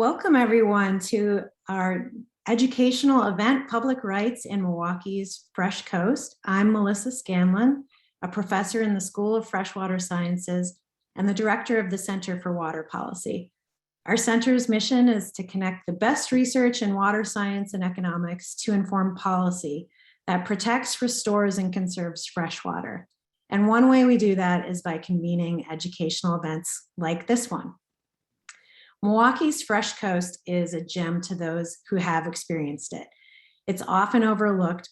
Welcome everyone to our educational event, Public Rights in Milwaukee's Fresh Coast. I'm Melissa Scanlon, a professor in the School of Freshwater Sciences and the director of the Center for Water Policy. Our center's mission is to connect the best research in water science and economics to inform policy that protects, restores, and conserves fresh water. And one way we do that is by convening educational events like this one. Milwaukee's Fresh Coast is a gem to those who have experienced it. It's often overlooked,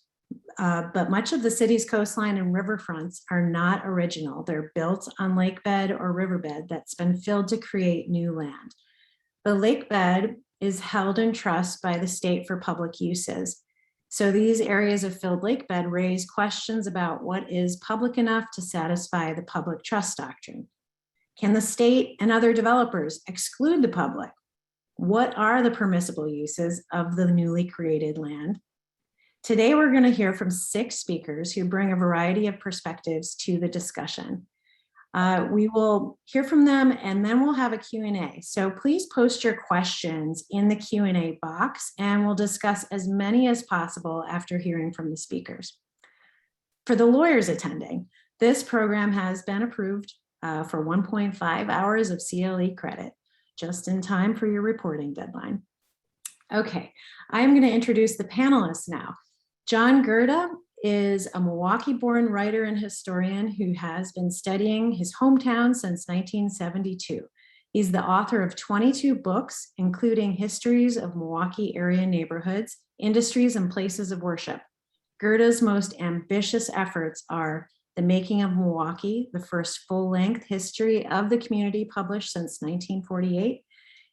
but much of the city's coastline and riverfronts are not original. They're built on lakebed or riverbed that's been filled to create new land. The lakebed is held in trust by the state for public uses. So these areas of filled lakebed raise questions about what is public enough to satisfy the public trust doctrine. Can the state and other developers exclude the public? What are the permissible uses of the newly created land? Today, we're going to hear from 6 speakers who bring a variety of perspectives to the discussion. We will hear from them and then we'll have a Q&A. So please post your questions in the Q&A box and we'll discuss as many as possible after hearing from the speakers. For the lawyers attending, this program has been approved for 1.5 hours of CLE credit, just in time for your reporting deadline. Okay, I'm going to introduce the panelists now. John Gerda is a Milwaukee-born writer and historian who has been studying his hometown since 1972. He's the author of 22 books, including histories of Milwaukee area neighborhoods, industries, and places of worship. Gerda's most ambitious efforts are The Making of Milwaukee, the first full-length history of the community published since 1948,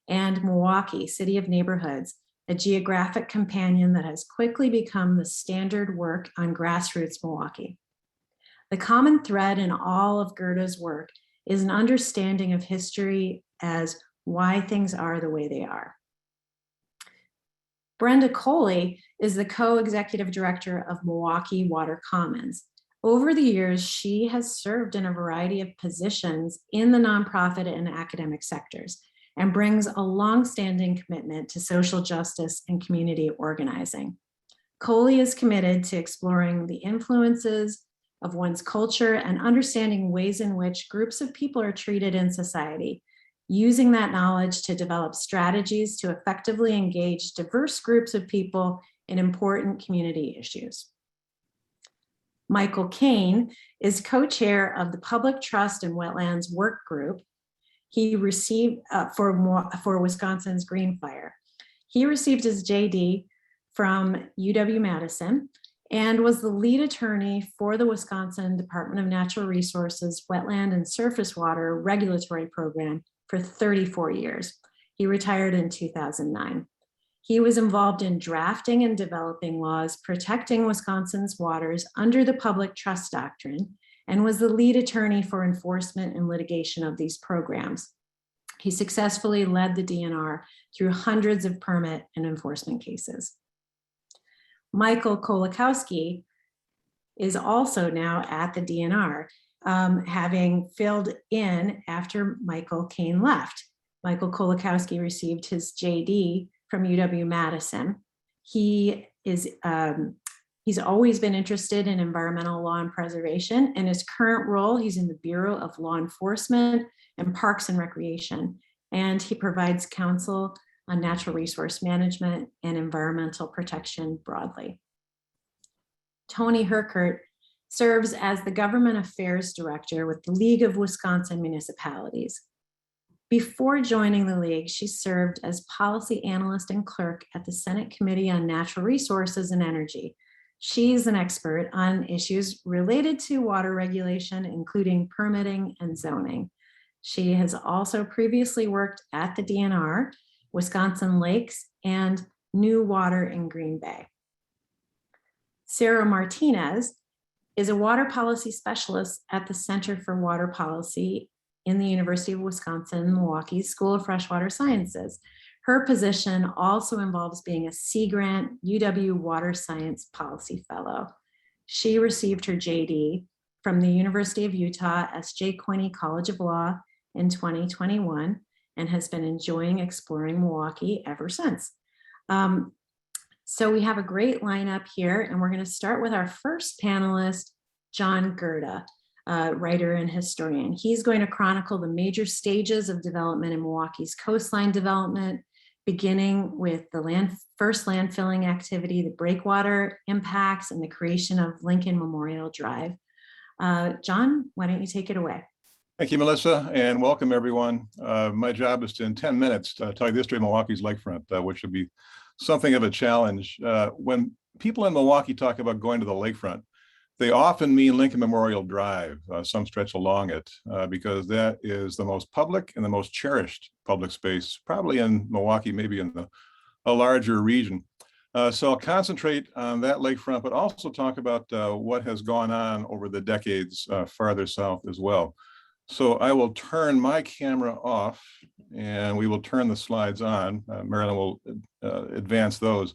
and Milwaukee, City of Neighborhoods, a geographic companion that has quickly become the standard work on grassroots Milwaukee. The common thread in all of Gerda's work is an understanding of history as why things are the way they are. Brenda Coley is the co-executive director of Milwaukee Water Commons. Over the years, she has served in a variety of positions in the nonprofit and academic sectors and brings a longstanding commitment to social justice and community organizing. Coley is committed to exploring the influences of one's culture and understanding ways in which groups of people are treated in society, using that knowledge to develop strategies to effectively engage diverse groups of people in important community issues. Michael Kane is co-chair of the Public Trust and Wetlands Work Group. He received for Wisconsin's Green Fire. He received his JD from UW-Madison and was the lead attorney for the Wisconsin Department of Natural Resources Wetland and Surface Water Regulatory Program for 34 years. He retired in 2009. He was involved in drafting and developing laws protecting Wisconsin's waters under the public trust doctrine and was the lead attorney for enforcement and litigation of these programs. He successfully led the DNR through hundreds of permit and enforcement cases. Michael Kolakowski is also now at the DNR, having filled in after Michael Kane left. Michael Kolakowski received his JD from UW-Madison. He's always been interested in environmental law and preservation. In his current role, he's in the Bureau of Law Enforcement and Parks and Recreation, and he provides counsel on natural resource management and environmental protection broadly. Tony Hercurt serves as the Government Affairs Director with the League of Wisconsin Municipalities. Before joining the League, she served as policy analyst and clerk at the Senate Committee on Natural Resources and Energy. She's an expert on issues related to water regulation, including permitting and zoning. She has also previously worked at the DNR, Wisconsin Lakes, and New Water in Green Bay. Sarah Martinez is a water policy specialist at the Center for Water Policy in the University of Wisconsin-Milwaukee School of Freshwater Sciences. Her position also involves being a Sea Grant UW Water Science Policy Fellow. She received her JD from the University of Utah S.J. Quinney College of Law in 2021 and has been enjoying exploring Milwaukee ever since. So we have a great lineup here, and we're going to start with our first panelist, John Gerda, writer and historian. He's going to chronicle the major stages of development in Milwaukee's coastline development, beginning with the first landfilling activity, the breakwater impacts, and the creation of Lincoln Memorial Drive. John, why don't you take it away? Thank you, Melissa, and welcome everyone. My job is to, in 10 minutes, tell you the history of Milwaukee's lakefront, which should be something of a challenge. When people in Milwaukee talk about going to the lakefront, they often mean Lincoln Memorial Drive, some stretch along it, because that is the most public and the most cherished public space, probably in Milwaukee, maybe in a larger region. So I'll concentrate on that lakefront, but also talk about what has gone on over the decades farther south as well. So I will turn my camera off and we will turn the slides on. Marilyn will advance those.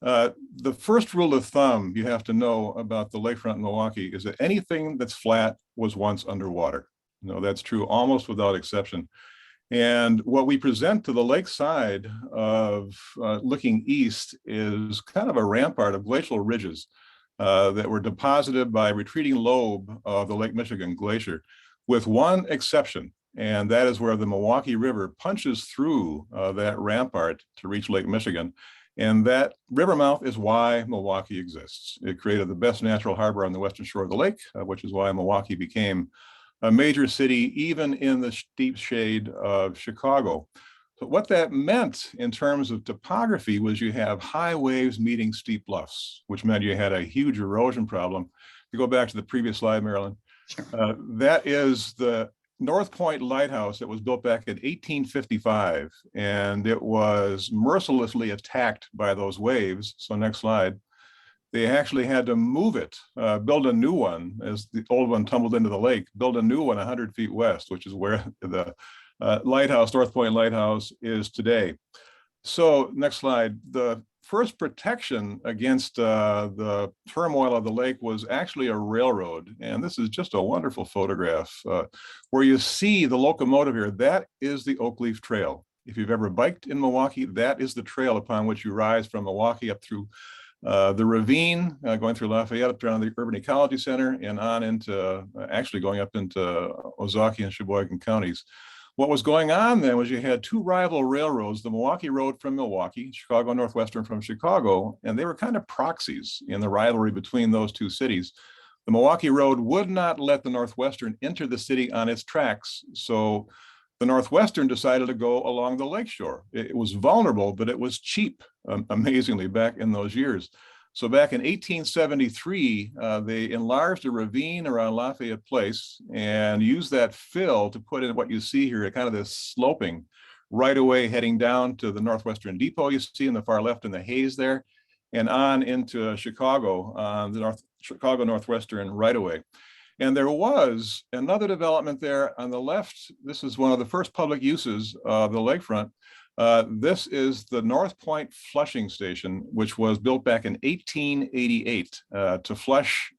The first rule of thumb you have to know about the lakefront in Milwaukee is that anything that's flat was once underwater. No, that's true almost without exception. And what we present to the lakeside of looking east is kind of a rampart of glacial ridges that were deposited by a retreating lobe of the Lake Michigan Glacier, with one exception, and that is where the Milwaukee River punches through that rampart to reach Lake Michigan. And that river mouth is why Milwaukee exists. It created the best natural harbor on the western shore of the lake, which is why Milwaukee became a major city, even in the deep shade of Chicago. So what that meant in terms of topography was you have high waves meeting steep bluffs, which meant you had a huge erosion problem. If you go back to the previous slide, Marilyn, sure. That is the North Point Lighthouse that was built back in 1855, and it was mercilessly attacked by those waves. So next slide. They actually had to move it, build a new one as the old one tumbled into the lake, build a new one 100 feet west, which is where the lighthouse, North Point Lighthouse, is today. So next slide. The first protection against the turmoil of the lake was actually a railroad. And this is just a wonderful photograph where you see the locomotive here. That is the Oak Leaf Trail. If you've ever biked in Milwaukee, that is the trail upon which you rise from Milwaukee up through the ravine, going through Lafayette up around the Urban Ecology Center and on into, actually going up into Ozaukee and Sheboygan counties. What was going on then was you had two rival railroads, the Milwaukee Road from Milwaukee, Chicago Northwestern from Chicago, and they were kind of proxies in the rivalry between those two cities. The Milwaukee Road would not let the Northwestern enter the city on its tracks, so the Northwestern decided to go along the lakeshore. It was vulnerable, but it was cheap, amazingly, back in those years. So back in 1873, they enlarged a ravine around Lafayette Place and used that fill to put in what you see here, kind of this sloping right away heading down to the Northwestern Depot you see in the far left in the haze there, and on into Chicago, the Chicago Northwestern right away. And there was another development there on the left. This is one of the first public uses of the lakefront. This is the North Point Flushing Station, which was built back in 1888 to flush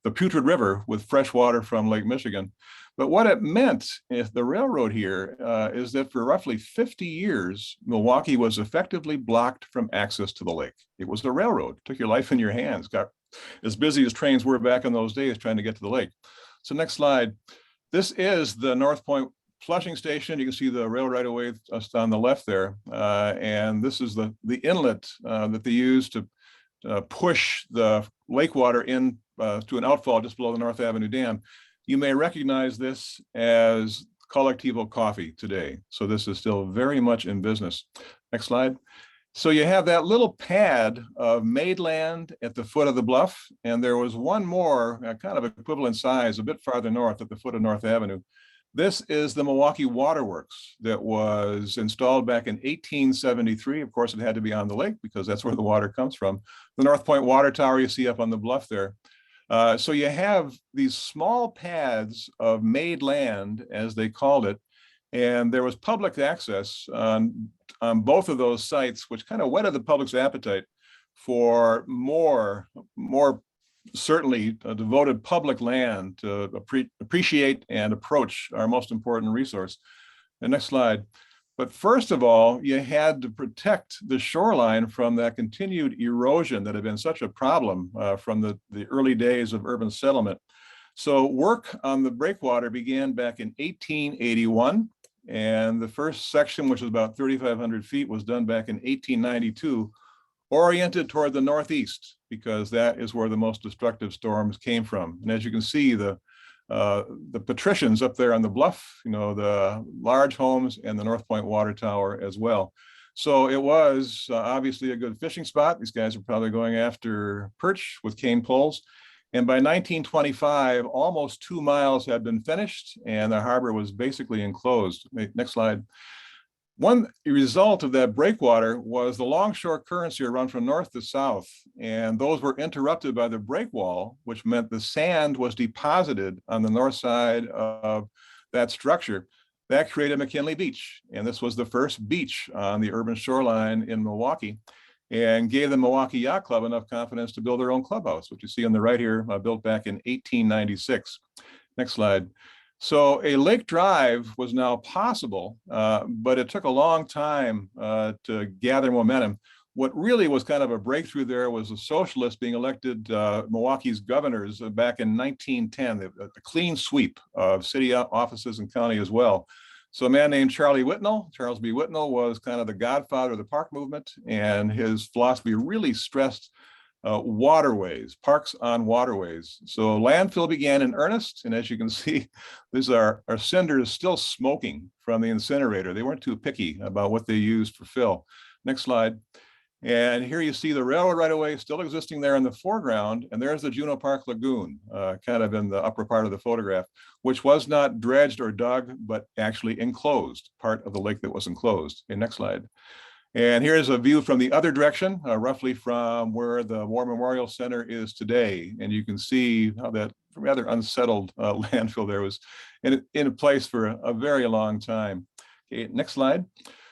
the Putrid River with fresh water from Lake Michigan. But what it meant, if the railroad here, is that for roughly 50 years, Milwaukee was effectively blocked from access to the lake. It was the railroad, took your life in your hands, got as busy as trains were back in those days trying to get to the lake. So next slide. This is the North Point Flushing Station. You can see the rail right away just on the left there. And this is the inlet that they use to push the lake water in to an outfall just below the North Avenue Dam. You may recognize this as Collectivo Coffee today. So this is still very much in business. Next slide. So you have that little pad of made land at the foot of the bluff, and there was one more kind of equivalent size a bit farther north at the foot of North Avenue. This is the Milwaukee Waterworks that was installed back in 1873. Of course, it had to be on the lake because that's where the water comes from. The North Point Water Tower you see up on the bluff there. So you have these small pads of made land, as they called it, and there was public access on both of those sites, which kind of whetted the public's appetite for more certainly devoted public land to appreciate and approach our most important resource. The next slide. But first of all, you had to protect the shoreline from that continued erosion that had been such a problem from the early days of urban settlement. So work on the breakwater began back in 1881. And the first section, which was about 3,500 feet, was done back in 1892, oriented toward the northeast, because that is where the most destructive storms came from. And as you can see, the patricians up there on the bluff, the large homes and the North Point Water Tower as well. So it was obviously a good fishing spot. These guys are probably going after perch with cane poles. And by 1925, almost 2 miles had been finished and the harbor was basically enclosed. Next slide. One result of that breakwater was the longshore currents here run from north to south, and those were interrupted by the breakwall, which meant the sand was deposited on the north side of that structure. That created McKinley Beach, and this was the first beach on the urban shoreline in Milwaukee, and gave the Milwaukee Yacht Club enough confidence to build their own clubhouse, which you see on the right here, built back in 1896. Next slide. So a lake drive was now possible, but it took a long time to gather momentum. What really was kind of a breakthrough there was the socialists being elected Milwaukee's governors back in 1910, a clean sweep of city offices and county as well. So a man named Charles B. Whitnell, was kind of the godfather of the park movement, and his philosophy really stressed waterways, parks on waterways. So landfill began in earnest. And as you can see, these are our cinders still smoking from the incinerator. They weren't too picky about what they used for fill. Next slide. And here you see the railroad right away still existing there in the foreground. And there's the Juno Park Lagoon, kind of in the upper part of the photograph, which was not dredged or dug, but actually enclosed, part of the lake that was enclosed. Okay, next slide. And here's a view from the other direction, roughly from where the War Memorial Center is today. And you can see how that rather unsettled landfill there was in place for a very long time. Okay, next slide.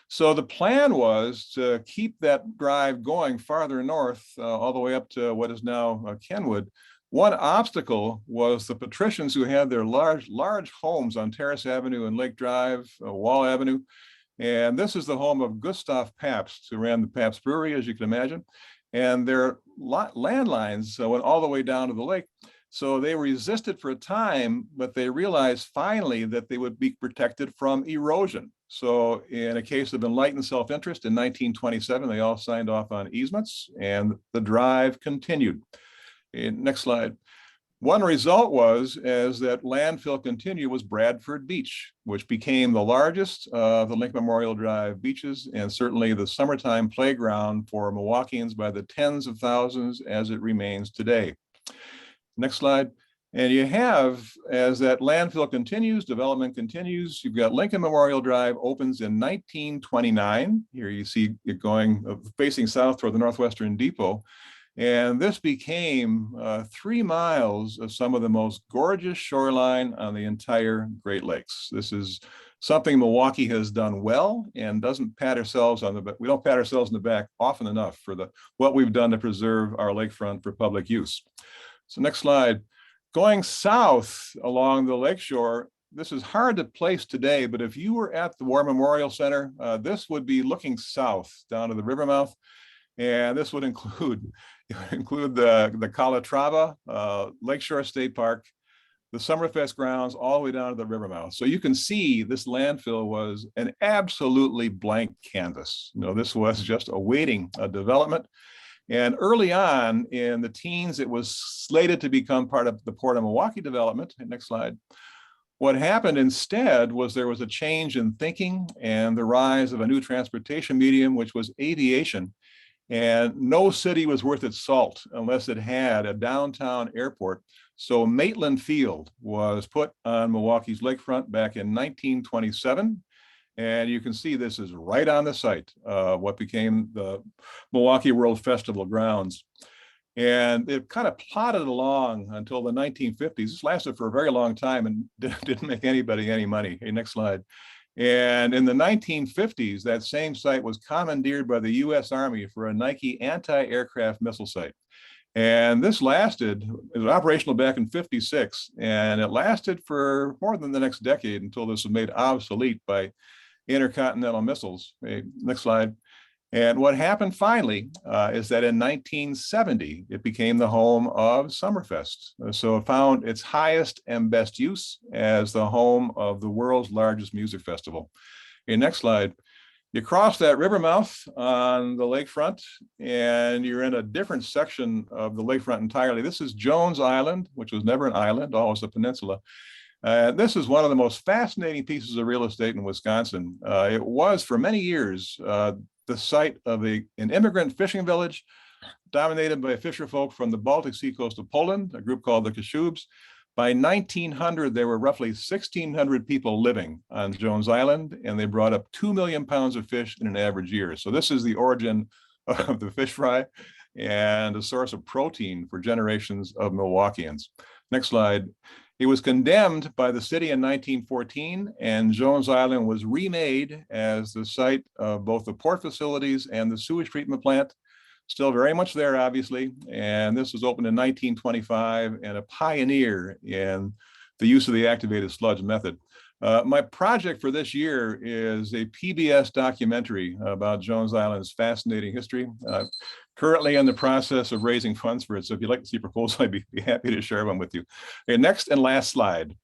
So the plan was to keep that drive going farther north, all the way up to what is now Kenwood. One obstacle was the patricians who had their large homes on Terrace Avenue and Lake Drive, Wall Avenue. And this is the home of Gustav Pabst, who ran the Pabst Brewery, as you can imagine. And their landlines went all the way down to the lake. So they resisted for a time, but they realized finally that they would be protected from erosion. So in a case of enlightened self-interest in 1927, they all signed off on easements and the drive continued. Next slide. One result was, as that landfill continued, was Bradford Beach, which became the largest of the Lake Memorial Drive beaches, and certainly the summertime playground for Milwaukeeans by the tens of thousands as it remains today. Next slide. And you have, as that landfill continues, development continues, you've got Lincoln Memorial Drive opens in 1929. Here you see it going, facing south toward the Northwestern Depot. And this became 3 miles of some of the most gorgeous shoreline on the entire Great Lakes. This is something Milwaukee has done well and doesn't pat ourselves on the back. We don't pat ourselves on the back often enough for what we've done to preserve our lakefront for public use. So next slide. Going south along the lakeshore, this is hard to place today, but if you were at the War Memorial Center, this would be looking south down to the river mouth. And this would include the Calatrava, Lakeshore State Park, the Summerfest Grounds, all the way down to the river mouth. So you can see this landfill was an absolutely blank canvas. This was just awaiting a development. And early on in the teens, it was slated to become part of the Port of Milwaukee development. Next slide. What happened instead was there was a change in thinking and the rise of a new transportation medium, which was aviation. And no city was worth its salt unless it had a downtown airport. So Maitland Field was put on Milwaukee's lakefront back in 1927. And you can see this is right on the site, what became the Milwaukee World Festival grounds. And it kind of plodded along until the 1950s. This lasted for a very long time and didn't make anybody any money. Okay, next slide. And in the 1950s, that same site was commandeered by the US Army for a Nike anti-aircraft missile site. And this lasted, it was operational back in '56, and it lasted for more than the next decade until this was made obsolete by intercontinental missiles. Next slide. And what happened finally is that in 1970, it became the home of Summerfest. So it found its highest and best use as the home of the world's largest music festival. Okay, next slide. You cross that river mouth on the lakefront, and you're in a different section of the lakefront entirely. This is Jones Island, which was never an island, always a peninsula. This is one of the most fascinating pieces of real estate in Wisconsin. It was for many years the site of an immigrant fishing village dominated by fisher folk from the Baltic Sea coast of Poland, a group called the Kashubs. By 1900, there were roughly 1,600 people living on Jones Island, and they brought up 2 million pounds of fish in an average year. So this is the origin of the fish fry and a source of protein for generations of Milwaukeeans. Next slide. It was condemned by the city in 1914, and Jones Island was remade as the site of both the port facilities and the sewage treatment plant. Still very much there, obviously. And this was opened in 1925 and a pioneer in the use of the activated sludge method. My project for this year is a PBS documentary about Jones Island's fascinating history. Currently in the process of raising funds for it. So if you'd like to see proposals, I'd be happy to share one with you. Okay, next and last slide.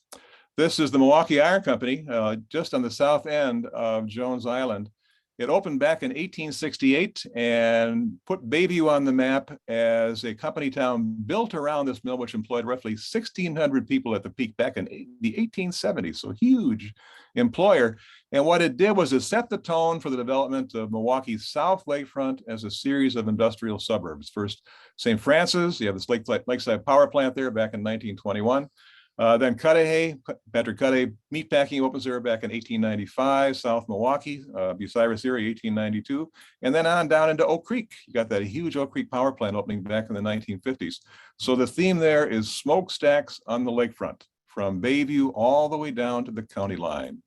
This is the Milwaukee Iron Company, just on the south end of Jones Island. It opened back in 1868 and put Bayview on the map as a company town built around this mill, which employed roughly 1,600 people at the peak back in the 1870s. So huge employer. And what it did was it set the tone for the development of Milwaukee's South Lakefront as a series of industrial suburbs. First, St. Francis, you have this lakeside power plant there back in 1921. Then Cudahy, Patrick Cudahy meatpacking opens there back in 1895, South Milwaukee, Bucyrus area, 1892, and then on down into Oak Creek. You got that huge Oak Creek power plant opening back in the 1950s. So the theme there is smokestacks on the lakefront, from Bayview all the way down to the county line.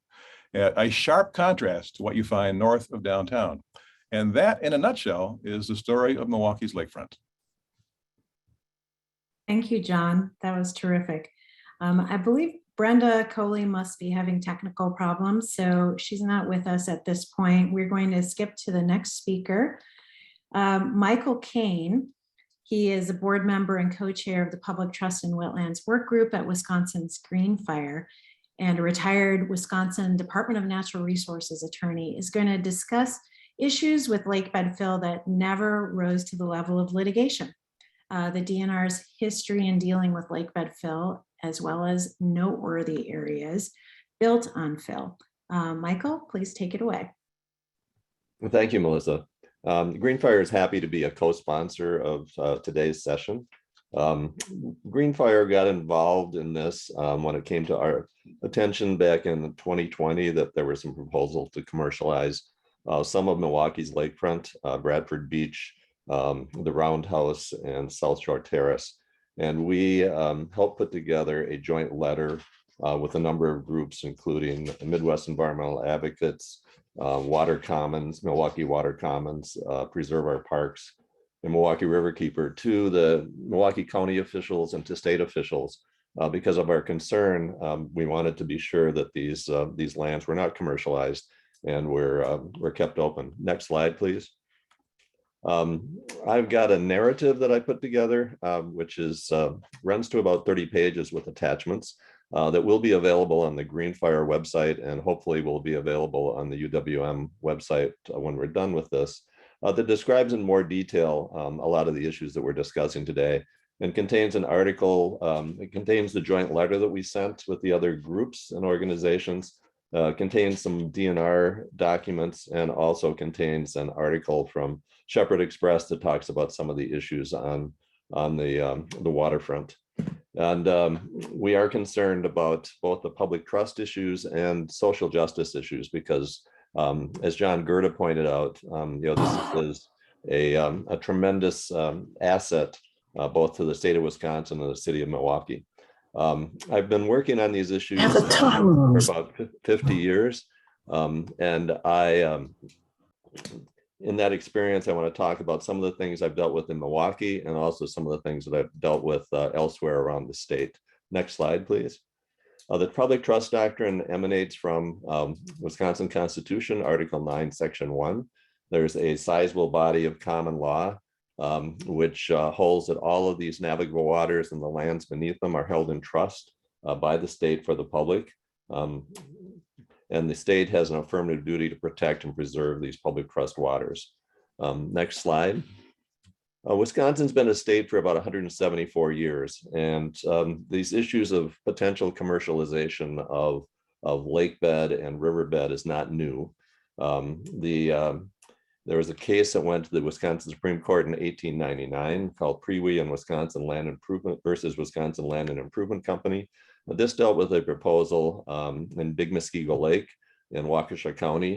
A sharp contrast to what you find north of downtown. And that, in a nutshell, is the story of Milwaukee's lakefront. Thank you, John. That was terrific. I believe Brenda Coley must be having technical problems, so she's not with us at this point. We're going to skip to the next speaker, Michael Kane. He is a board member and co-chair of the Public Trust and Wetlands Work Group at Wisconsin's Green Fire, and a retired Wisconsin Department of Natural Resources attorney, is going to discuss issues with lakebed fill that never rose to the level of litigation. The DNR's history in dealing with lakebed fill, as well as noteworthy areas built on fill. Michael, please take it away. Well, thank you, Melissa. Green Fire is happy to be a co-sponsor of today's session. Green Fire got involved in this when it came to our attention back in 2020 that there were some proposals to commercialize some of Milwaukee's lakefront, Bradford Beach, the Roundhouse, and South Shore Terrace. And we helped put together a joint letter with a number of groups, including Midwest Environmental Advocates, Water Commons, Milwaukee Water Commons, Preserve Our Parks, and Milwaukee Riverkeeper, to the Milwaukee County officials and to state officials. Because of our concern, we wanted to be sure that these lands were not commercialized and were kept open. Next slide, please. I've got a narrative that I put together, which runs to about 30 pages with attachments that will be available on the Green Fire website, and hopefully will be available on the UWM website when we're done with this, that describes in more detail a lot of the issues that we're discussing today, and contains an article. It contains the joint letter that we sent with the other groups and organizations, contains some DNR documents, and also contains an article from Shepherd Express that talks about some of the issues on the waterfront. And we are concerned about both the public trust issues and social justice issues, because as John Gerda pointed out, this is a tremendous asset both to the state of Wisconsin and the city of Milwaukee. I've been working on these issues for about 50 years. And in that experience, I want to talk about some of the things I've dealt with in Milwaukee, and also some of the things that I've dealt with elsewhere around the state. Next slide, please. The public trust doctrine emanates from Wisconsin Constitution, Article 9, Section 1. There's a sizable body of common law which holds that all of these navigable waters and the lands beneath them are held in trust by the state for the public. And the state has an affirmative duty to protect and preserve these public trust waters. Next slide. Wisconsin's been a state for about 174 years, and these issues of potential commercialization of lakebed and riverbed is not new. There was a case that went to the Wisconsin Supreme Court in 1899 called Prewee and Wisconsin Land Improvement versus Wisconsin Land and Improvement Company. This dealt with a proposal in Big Muskego Lake in Waukesha County,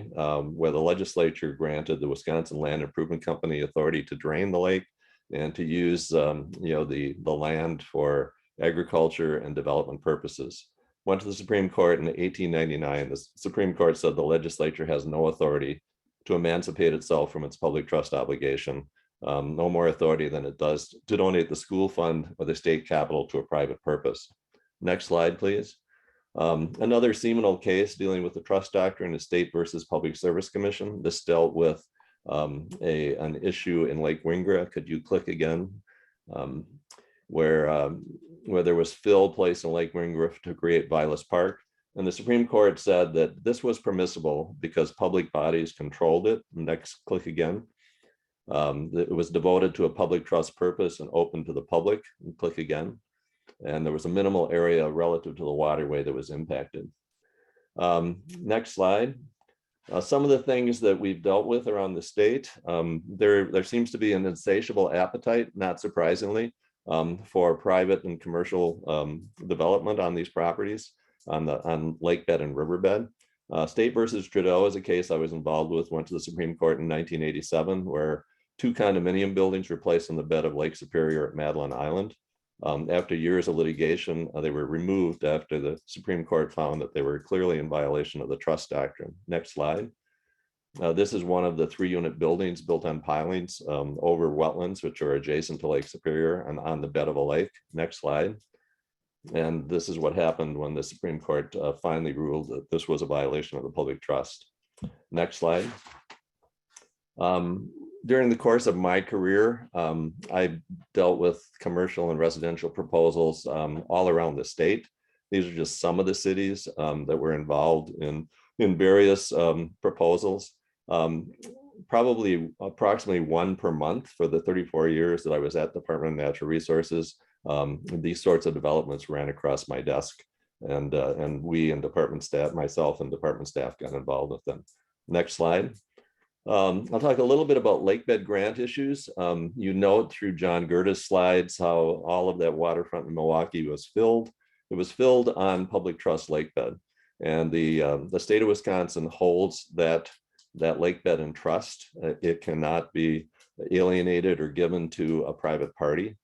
where the legislature granted the Wisconsin Land Improvement Company authority to drain the lake and to use the land for agriculture and development purposes. Went to the Supreme Court in 1899. The Supreme Court said the legislature has no authority to emancipate itself from its public trust obligation, no more authority than it does to donate the school fund or the state capital to a private purpose. Next slide, please. Another seminal case dealing with the trust doctrine is State versus Public Service Commission. This dealt with an issue in Lake Wingra. Could you click again? Where there was fill placed in Lake Wingra to create Vilas Park. And the Supreme Court said that this was permissible because public bodies controlled it. Next, click again. It was devoted to a public trust purpose and open to the public. Click again. And there was a minimal area relative to the waterway that was impacted. Next slide. Some of the things that we've dealt with around the state, there seems to be an insatiable appetite, not surprisingly, for private and commercial development on these properties on lakebed and riverbed. State versus Trudeau is a case I was involved with, went to the Supreme Court in 1987, where 2 condominium buildings were placed on the bed of Lake Superior at Madeline Island. After years of litigation, they were removed after the Supreme Court found that they were clearly in violation of the trust doctrine. Next slide. This is one of the 3-unit buildings built on pilings over wetlands, which are adjacent to Lake Superior and on the bed of a lake. Next slide. And this is what happened when the Supreme Court finally ruled that this was a violation of the public trust. Next slide. During the course of my career, I dealt with commercial and residential proposals all around the state. These are just some of the cities that were involved in various proposals. Probably approximately 1 per month for the 34 years that I was at the Department of Natural Resources. These sorts of developments ran across my desk, and we and department staff, myself and department staff, got involved with them. Next slide. I'll talk a little bit about lakebed grant issues. You note through John Gerda's slides how all of that waterfront in Milwaukee was filled. It was filled on public trust lakebed, and the state of Wisconsin holds that lakebed in trust. It cannot be alienated or given to a private party.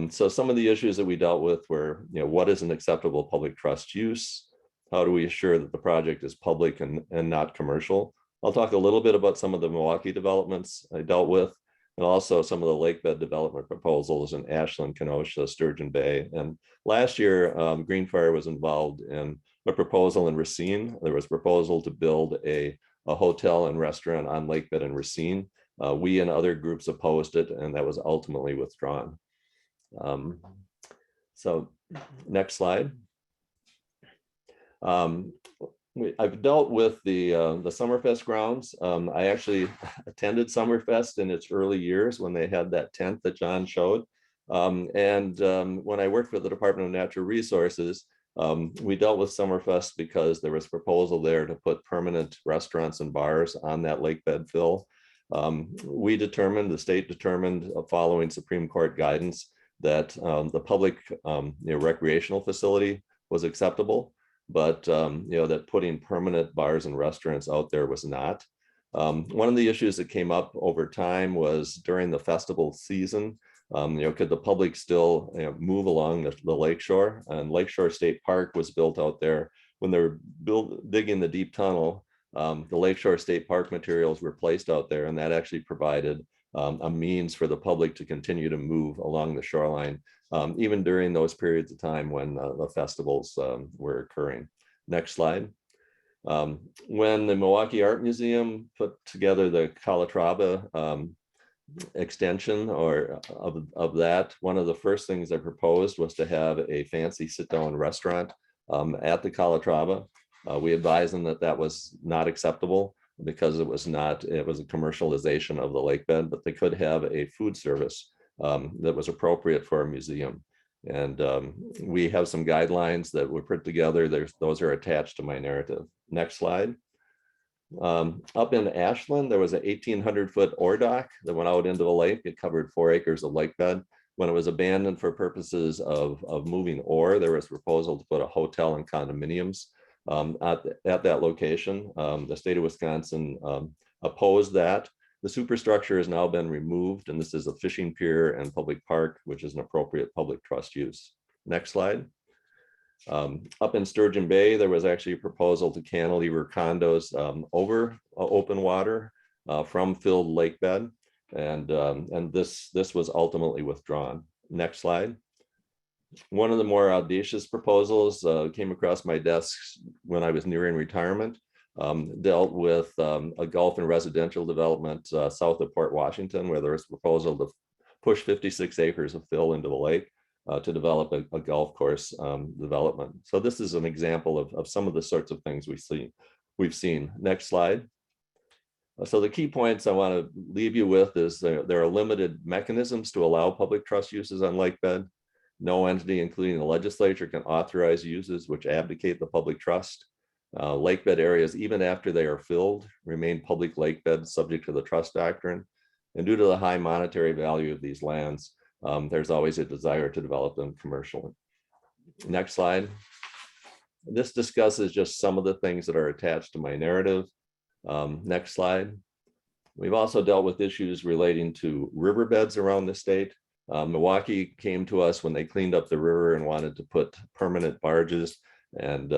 So some of the issues that we dealt with were, what is an acceptable public trust use? How do we assure that the project is public and not commercial? I'll talk a little bit about some of the Milwaukee developments I dealt with, and also some of the lakebed development proposals in Ashland, Kenosha, Sturgeon Bay. And last year, Greenfire was involved in a proposal in Racine. There was a proposal to build a hotel and restaurant on lakebed in Racine. We and other groups opposed it, and that was ultimately withdrawn. So next slide. I've dealt with the Summerfest Grounds. I actually attended Summerfest in its early years when they had that tent that John showed. When I worked with the Department of Natural Resources, we dealt with Summerfest because there was a proposal there to put permanent restaurants and bars on that lakebed fill. The state determined, following Supreme Court guidance, that the public recreational facility was acceptable, but that putting permanent bars and restaurants out there was not. One of the issues that came up over time was during the festival season, could the public still move along the lakeshore? And Lakeshore State Park was built out there. When they were digging the deep tunnel, the Lakeshore State Park materials were placed out there, and that actually provided a means for the public to continue to move along the shoreline, even during those periods of time when the festivals were occurring. Next slide. When the Milwaukee Art Museum put together the Calatrava extension of that, one of the first things I proposed was to have a fancy sit-down restaurant at the Calatrava. We advised them that that was not acceptable because it was a commercialization of the lakebed, but they could have a food service that was appropriate for a museum. And we have some guidelines that were put together. Those are attached to my narrative. Next slide. Up in Ashland, there was an 1,800-foot ore dock that went out into the lake. It covered 4 acres of lakebed. When it was abandoned for purposes of moving ore, there was a proposal to put a hotel and condominiums at that location. The state of Wisconsin opposed that. The superstructure has now been removed, and this is a fishing pier and public park, which is an appropriate public trust use. Next slide. Up in Sturgeon Bay, there was actually a proposal to cantilever condos over open water from filled lakebed, and this was ultimately withdrawn. Next slide. One of the more audacious proposals came across my desk when I was nearing retirement. Dealt with a golf and residential development south of Port Washington, where there was a proposal to push 56 acres of fill into the lake to develop a golf course development. So this is an example of some of the sorts of things we've seen. Next slide. So the key points I want to leave you with is there are limited mechanisms to allow public trust uses on lakebed. No entity, including the legislature, can authorize uses which abdicate the public trust. Lakebed areas, even after they are filled, remain public lakebeds subject to the trust doctrine. And due to the high monetary value of these lands, there's always a desire to develop them commercially. Next slide. This discusses just some of the things that are attached to my narrative. Next slide. We've also dealt with issues relating to riverbeds around the state. Milwaukee came to us when they cleaned up the river and wanted to put permanent barges and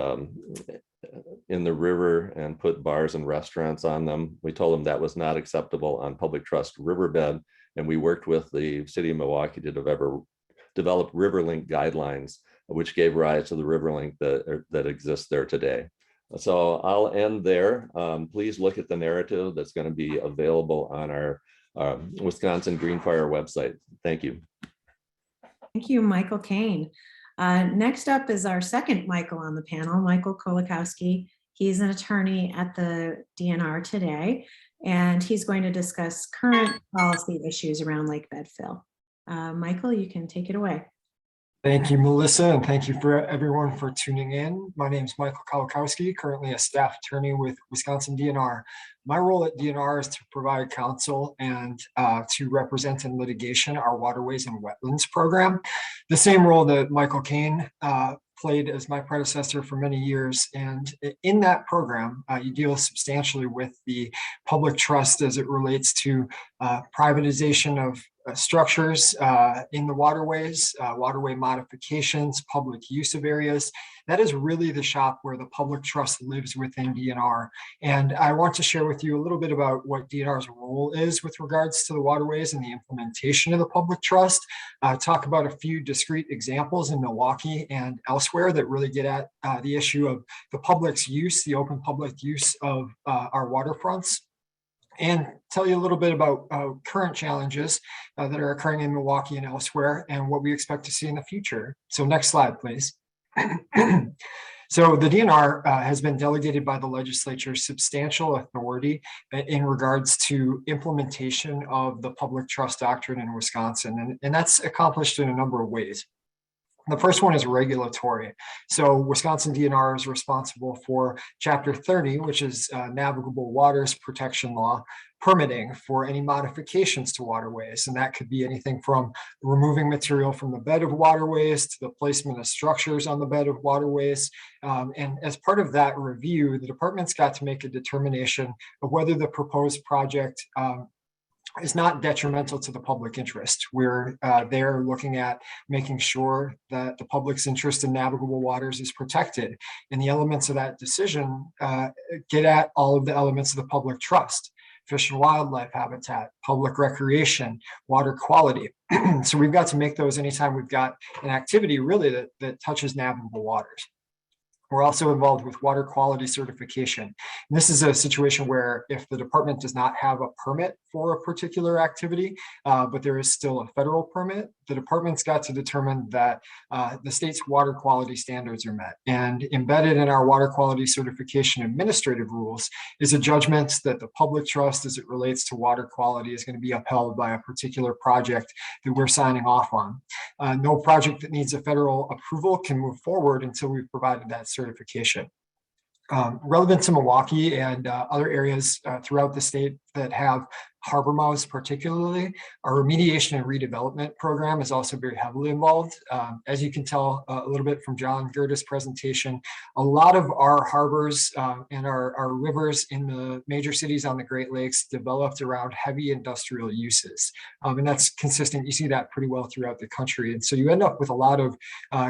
in the river and put bars and restaurants on them. We told them that was not acceptable on public trust riverbed, and we worked with the city of Milwaukee to develop riverlink guidelines, which gave rise to the riverlink that exists there today. So I'll end there. Please look at the narrative that's going to be available on our Wisconsin Greenfire website. Thank you. Thank you, Michael Kane. Next up is our second Michael on the panel, Michael Kolakowski. He's an attorney at the DNR today, and he's going to discuss current policy issues around lakebed fill. Michael, you can take it away. Thank you, Melissa, and thank you for everyone for tuning in. My name is Michael Kolakowski, currently a staff attorney with Wisconsin DNR. My role at DNR is to provide counsel and to represent in litigation our waterways and wetlands program. The same role that Michael Kane played as my predecessor for many years. And in that program, you deal substantially with the public trust as it relates to privatization of structures in the waterways, waterway modifications, public use of areas. That is really the shop where the public trust lives within DNR. And I want to share with you a little bit about what DNR's role is with regards to the waterways and the implementation of the public trust. Talk about a few discrete examples in Milwaukee and elsewhere that really get at the issue of the public's use, the open public use of our waterfronts, and tell you a little bit about current challenges that are occurring in Milwaukee and elsewhere and what we expect to see in the future. So next slide, please. So the DNR has been delegated by the legislature substantial authority in regards to implementation of the public trust doctrine in Wisconsin, and that's accomplished in a number of ways. The first one is regulatory. So Wisconsin DNR is responsible for Chapter 30, which is Navigable Waters Protection Law, permitting for any modifications to waterways. And that could be anything from removing material from the bed of waterways to the placement of structures on the bed of waterways. And as part of that review, the department's got to make a determination of whether the proposed project is not detrimental to the public interest. We're there looking at making sure that the public's interest in navigable waters is protected. And the elements of that decision get at all of the elements of the public trust. fish and wildlife habitat, public recreation, water quality. So we've got to make those anytime we've got an activity really that touches navigable waters. We're also involved with water quality certification. And this is a situation where if the department does not have a permit for a particular activity, but there is still a federal permit, the department's got to determine that the state's water quality standards are met. And embedded in our water quality certification administrative rules is a judgment that the public trust as it relates to water quality is going to be upheld by a particular project that we're signing off on. No project that needs a federal approval can move forward until we've provided that certification. Relevant to Milwaukee and other areas throughout the state that have harbor mouths particularly, our remediation and redevelopment program is also very heavily involved. As you can tell a little bit from John Gerda's presentation, a lot of our harbors and our rivers in the major cities on the Great Lakes developed around heavy industrial uses. And that's consistent. You see that pretty well throughout the country. And so you end up with a lot of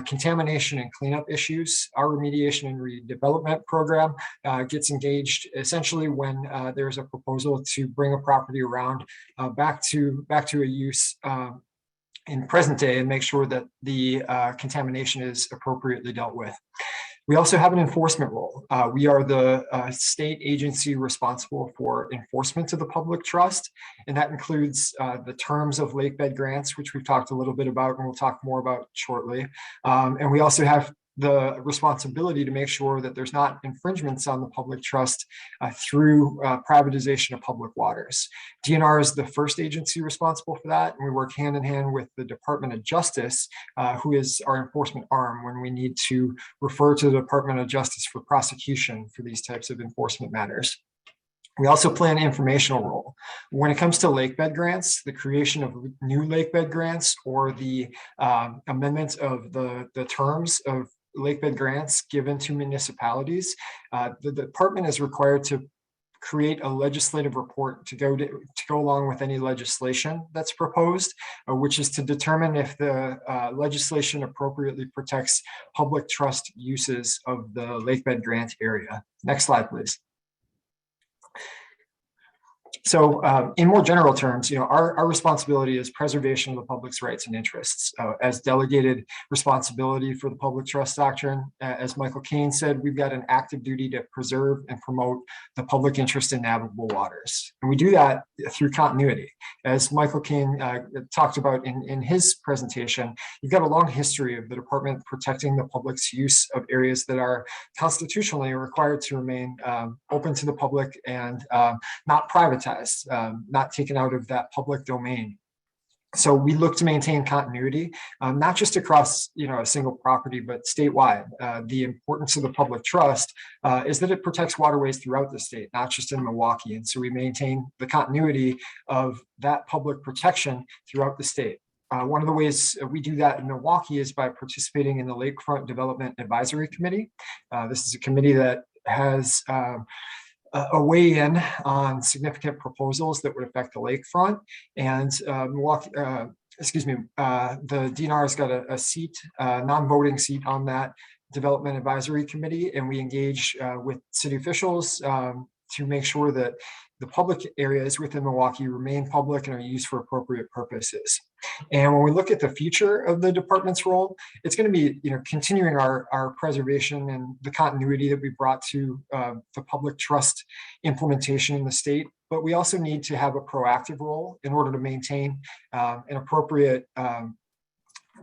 contamination and cleanup issues. Our remediation and redevelopment program gets engaged essentially when there's a proposal to bring a property around back to a use in present day and make sure that the contamination is appropriately dealt with. We also have an enforcement role. We are the state agency responsible for enforcement of the public trust, and that includes the terms of lakebed grants, which we've talked a little bit about and we'll talk more about shortly. And we also have the responsibility to make sure that there's not infringements on the public trust through privatization of public waters. DNR is the first agency responsible for that, and we work hand in hand with the Department of Justice, who is our enforcement arm when we need to refer to the Department of Justice for prosecution for these types of enforcement matters. We also play an informational role. When it comes to lakebed grants, the creation of new lakebed grants or the amendment of the terms of lakebed grants given to municipalities, the department is required to create a legislative report to go along with any legislation that's proposed, which is to determine if the legislation appropriately protects public trust uses of the lakebed grant area. Next slide, please. So in more general terms, our responsibility is preservation of the public's rights and interests. As delegated responsibility for the public trust doctrine, as Michael Kane said, we've got an active duty to preserve and promote the public interest in navigable waters. And we do that through continuity. As Michael Kane talked about in his presentation, you've got a long history of the department protecting the public's use of areas that are constitutionally required to remain open to the public and not privatized. Not taken out of that public domain. So we look to maintain continuity, not just across a single property, but statewide. The importance of the public trust is that it protects waterways throughout the state, not just in Milwaukee. And so we maintain the continuity of that public protection throughout the state. One of the ways we do that in Milwaukee is by participating in the Lakefront Development Advisory Committee. This is a committee that has a weigh-in on significant proposals that would affect the lakefront, and Milwaukee, the DNR has got a seat, non-voting seat on that development advisory committee, and we engage with city officials to make sure that the public areas within Milwaukee remain public and are used for appropriate purposes. And when we look at the future of the department's role, it's going to be continuing our preservation and the continuity that we brought to the public trust implementation in the state. But we also need to have a proactive role in order to maintain an appropriate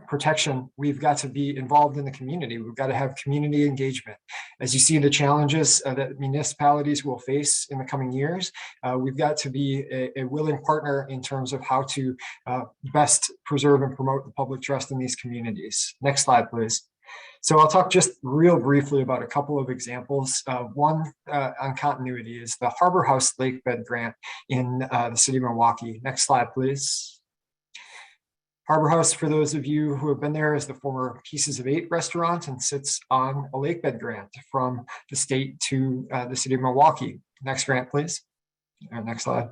protection. We've got to be involved in the community. We've got to have community engagement. As you see the challenges that municipalities will face in the coming years, we've got to be a willing partner in terms of how to best preserve and promote the public trust in these communities. Next slide, please. So I'll talk just real briefly about a couple of examples. One on continuity is the Harbor House Lakebed Grant in the city of Milwaukee. Next slide, please. Harbor House, for those of you who have been there, is the former Pieces of Eight restaurant and sits on a lakebed grant from the state to the city of Milwaukee. Next grant, please. Next slide.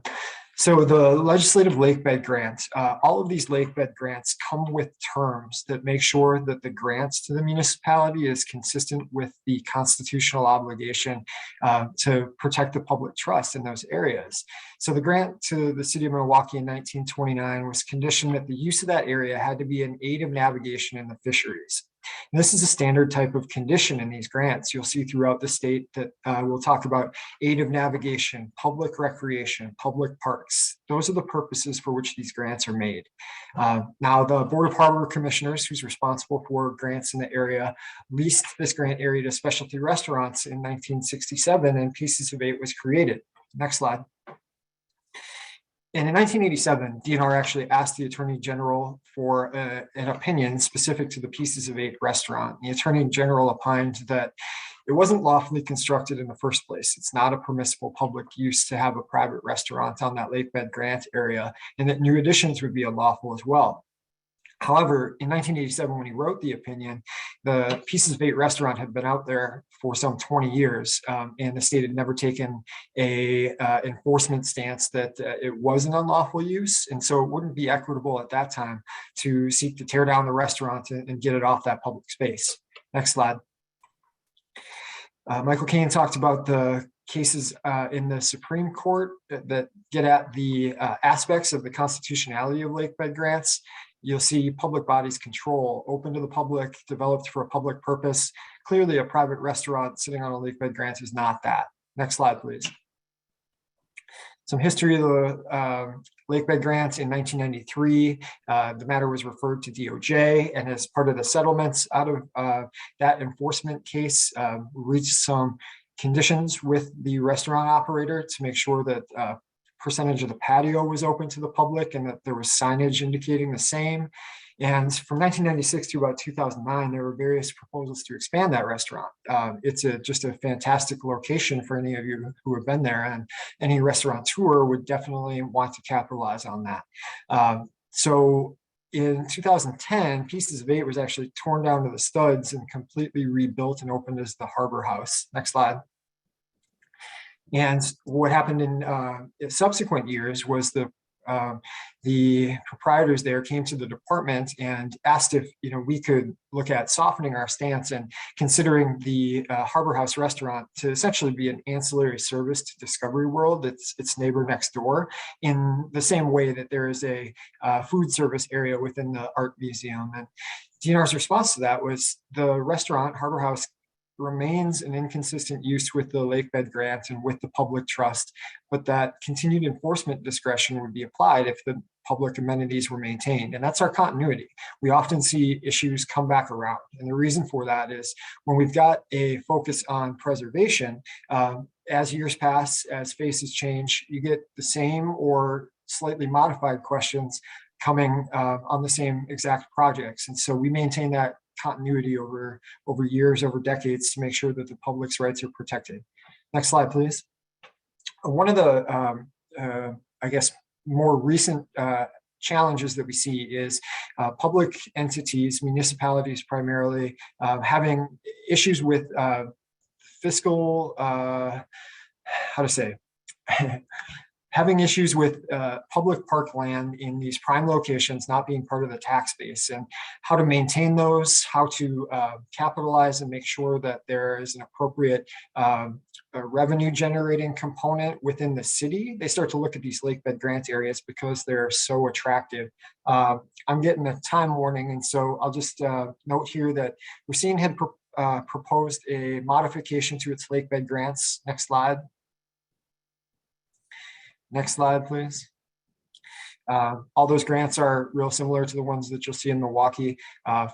So the legislative lakebed grants, all of these lakebed grants come with terms that make sure that the grants to the municipality is consistent with the constitutional obligation to protect the public trust in those areas. So the grant to the city of Milwaukee in 1929 was conditioned that the use of that area had to be an aid of navigation in the fisheries. And this is a standard type of condition in these grants. You'll see throughout the state that we'll talk about aid of navigation, public recreation, public parks. Those are the purposes for which these grants are made. Now, the Board of Harbor Commissioners, who's responsible for grants in the area, leased this grant area to specialty restaurants in 1967, and Pieces of 8 was created. Next slide. And in 1987, DNR actually asked the Attorney General for an opinion specific to the Pieces of 8 restaurant. The Attorney General opined that it wasn't lawfully constructed in the first place. It's not a permissible public use to have a private restaurant on that lakebed grant area, and that new additions would be unlawful as well. However, in 1987, when he wrote the opinion, the Pieces of 8 restaurant had been out there for some 20 years, and the state had never taken a enforcement stance that it was an unlawful use. And so it wouldn't be equitable at that time to seek to tear down the restaurant and get it off that public space. Next slide. Michael Kane talked about the cases in the Supreme Court that get at the aspects of the constitutionality of lakebed grants. You'll see public bodies control, open to the public, developed for a public purpose. Clearly, a private restaurant sitting on a lakebed grant is not that. Next slide, please. Some history of the lakebed grants in 1993. The matter was referred to DOJ, and as part of the settlements out of that enforcement case, reached some conditions with the restaurant operator to make sure that percentage of the patio was open to the public and that there was signage indicating the same. And from 1996 to about 2009, there were various proposals to expand that restaurant. It's just a fantastic location for any of you who have been there, and any restaurateur would definitely want to capitalize on that. So in 2010, Pieces of 8 was actually torn down to the studs and completely rebuilt and opened as the Harbor House. Next slide. And what happened in subsequent years was the proprietors there came to the department and asked if we could look at softening our stance and considering the Harbor House restaurant to essentially be an ancillary service to Discovery World, its neighbor next door, in the same way that there is a food service area within the art museum. And DNR's response to that was the restaurant, Harbor House, remains an inconsistent use with the lakebed grant and with the public trust, but that continued enforcement discretion would be applied if the public amenities were maintained. And that's our continuity. We often see issues come back around. And the reason for that is when we've got a focus on preservation, as years pass, as faces change, you get the same or slightly modified questions coming on the same exact projects. And so we maintain that continuity over years, over decades, to make sure that the public's rights are protected. Next slide, please. One of the, I guess, more recent challenges that we see is public entities, municipalities primarily, having issues with fiscal, having issues with public park land in these prime locations not being part of the tax base, and how to maintain those, how to capitalize and make sure that there is an appropriate revenue generating component within the city. They start to look at these lakebed grant areas because they're so attractive. I'm getting a time warning, and so I'll just note here that Racine had proposed a modification to its lakebed grants. Next slide. Next slide, please. All those grants are real similar to the ones that you'll see in Milwaukee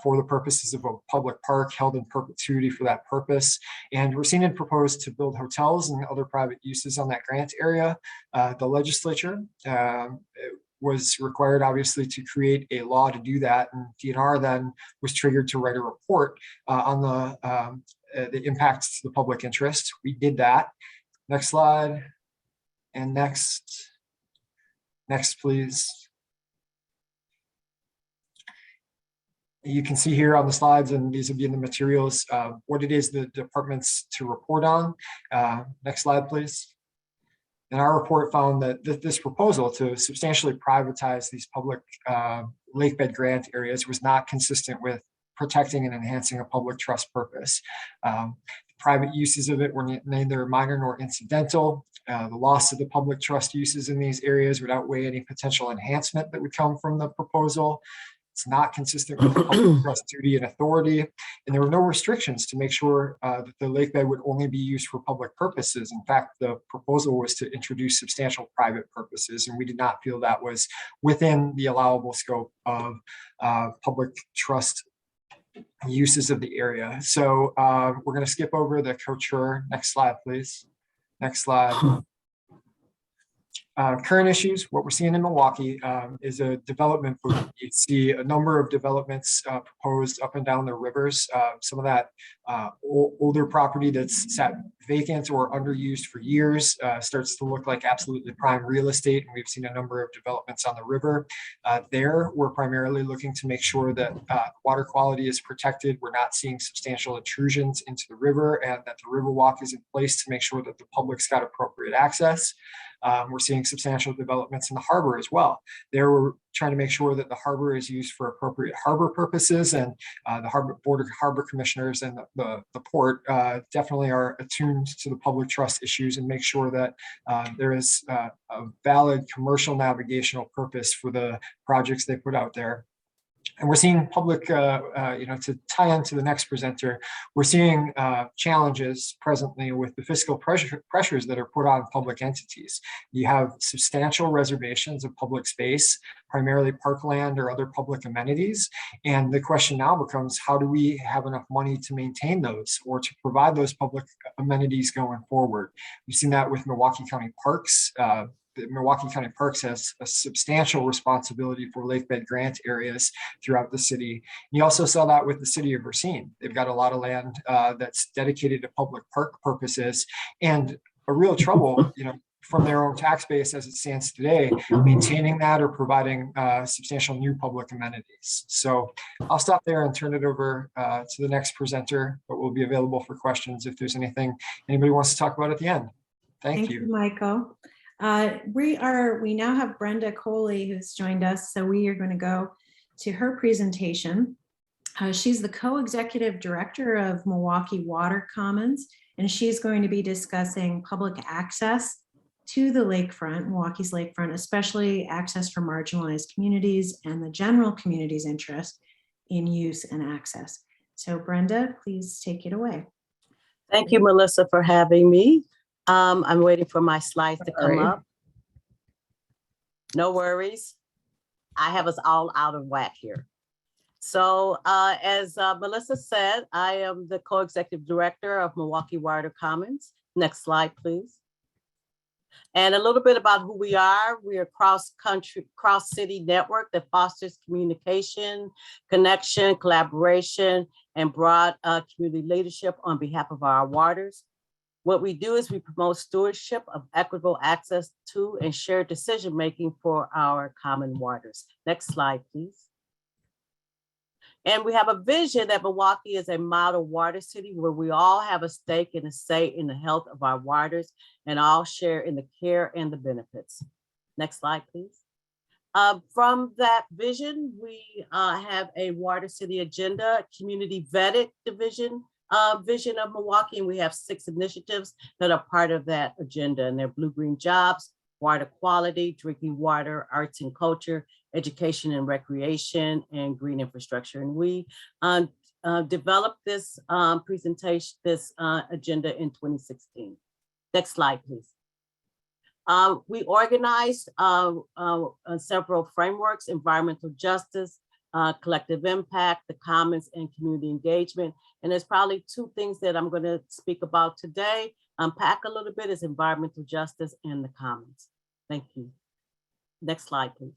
for the purposes of a public park held in perpetuity for that purpose. And Racine had proposed to build hotels and other private uses on that grant area. The legislature was required, obviously, to create a law to do that. And DNR then was triggered to write a report on the impacts to the public interest. We did that. Next slide. And next, please. You can see here on the slides, and these will be in the materials, what it is the department's to report on. Next slide, please. And our report found that this proposal to substantially privatize these public lakebed grant areas was not consistent with protecting and enhancing a public trust purpose. Private uses of it were neither minor nor incidental. The loss of the public trust uses in these areas would outweigh any potential enhancement that would come from the proposal. It's not consistent with the public trust duty and authority, and there were no restrictions to make sure that the lakebed would only be used for public purposes. In fact, the proposal was to introduce substantial private purposes, and we did not feel that was within the allowable scope of public trust uses of the area. So we're going to skip over the co-chair. Next slide, please. Next slide. Current issues, what we're seeing in Milwaukee is a development boom. You see a number of developments proposed up and down the rivers. Some of that older property that's sat vacant or underused for years starts to look like absolutely prime real estate. And we've seen a number of developments on the river. There, we're primarily looking to make sure that water quality is protected. We're not seeing substantial intrusions into the river, and that the river walk is in place to make sure that the public's got appropriate access. We're seeing substantial developments in the harbor as well. There, we're trying to make sure that the harbor is used for appropriate harbor purposes, and the board of harbor commissioners and the port definitely are attuned to the public trust issues and make sure that there is a valid commercial navigational purpose for the projects they put out there. And we're seeing public, to tie into the next presenter, we're seeing challenges presently with the fiscal pressures that are put on public entities. You have substantial reservations of public space, primarily parkland or other public amenities. And the question now becomes, how do we have enough money to maintain those or to provide those public amenities going forward? We've seen that with Milwaukee County Parks. Milwaukee County Parks has a substantial responsibility for lakebed grant areas throughout the city. You also saw that with the city of Racine. They've got a lot of land that's dedicated to public park purposes, and a real trouble, from their own tax base as it stands today, maintaining that or providing substantial new public amenities. So I'll stop there and turn it over to the next presenter, but we'll be available for questions if there's anything anybody wants to talk about at the end. Thank you. Michael. We now have Brenda Coley who's joined us, so we are going to go to her presentation. She's the co-executive director of Milwaukee Water Commons, and she's going to be discussing public access to the lakefront, Milwaukee's lakefront, especially access for marginalized communities and the general community's interest in use and access. So Brenda, please take it away. Thank you, Melissa, for having me. I'm waiting for my slides to come up. No worries. I have us all out of whack here. So as Melissa said, I am the co-executive director of Milwaukee Water Commons. Next slide, please. And a little bit about who we are. We are a cross-country, cross-city network that fosters communication, connection, collaboration, and broad community leadership on behalf of our waters. What we do is we promote stewardship of equitable access to and shared decision-making for our common waters. Next slide, please. And we have a vision that Milwaukee is a model water city where we all have a stake and a say in the health of our waters and all share in the care and the benefits. Next slide, please. From that vision, we have a water city agenda, community vetted vision of Milwaukee, and we have 6 initiatives that are part of that agenda, and they're blue-green jobs, water quality, drinking water, arts and culture, education and recreation, and green infrastructure. And we developed this presentation, this agenda in 2016. Next slide, please. We organized several frameworks: environmental justice, collective impact, the commons, and community engagement. And there's probably 2 things that I'm going to speak about today, unpack a little bit, is environmental justice and the commons. Thank you. Next slide, please.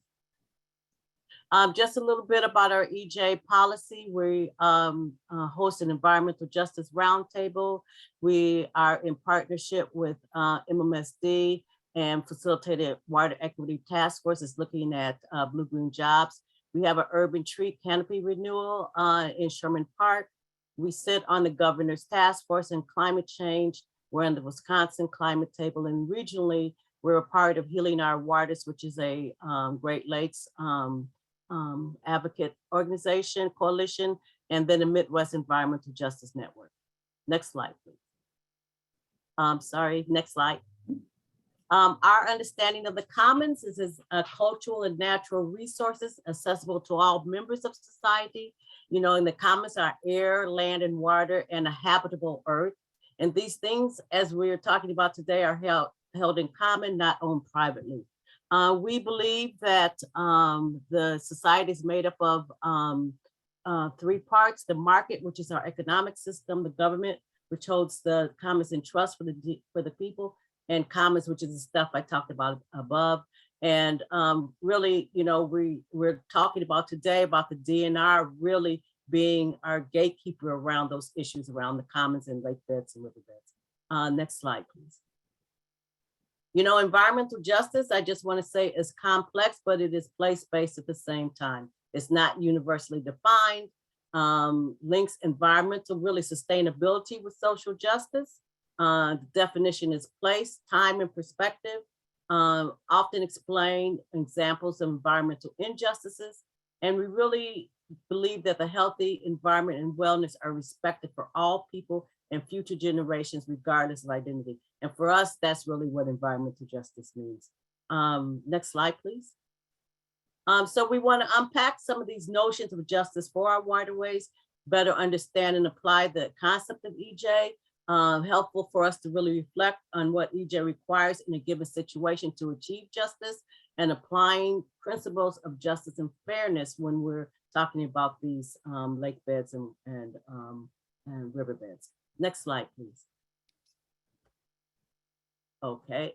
Just a little bit about our EJ policy. We host an environmental justice roundtable. We are in partnership with MMSD and Facilitated Water Equity Task Force is looking at blue-green jobs. We have an urban tree canopy renewal in Sherman Park. We sit on the governor's task force in climate change. We're on the Wisconsin climate table, and regionally, We're a part of Healing Our Waters, which is a Great Lakes advocate organization, coalition, and then the Midwest Environmental Justice Network. Next slide, please. Sorry, next slide. Our understanding of the commons is as cultural and natural resources accessible to all members of society. You know, and the commons are air, land, and water, and a habitable earth. And these things, as we're talking about today, are held in common, not owned privately. We believe that the society is made up of three parts: the market, which is our economic system; the government, which holds the commons in trust for the people; and commons, which is the stuff I talked about above. And really, you know, we're talking about today about the DNR really being our gatekeeper around those issues around the commons and lake beds and riverbeds. Next slide, please. You know, environmental justice, I just want to say, is complex, but it is place-based at the same time. It's not universally defined. Links environmental, really sustainability with social justice. The definition is place, time, and perspective. Often explain examples of environmental injustices. And we really believe that the healthy environment and wellness are respected for all people and future generations, regardless of identity. And for us, that's really what environmental justice means. Next slide, please. So we want to unpack some of these notions of justice for our waterways, better understand and apply the concept of EJ, helpful for us to really reflect on what EJ requires in a given situation to achieve justice, and applying principles of justice and fairness when we're talking about these lake beds and riverbeds. Next slide, please. Okay,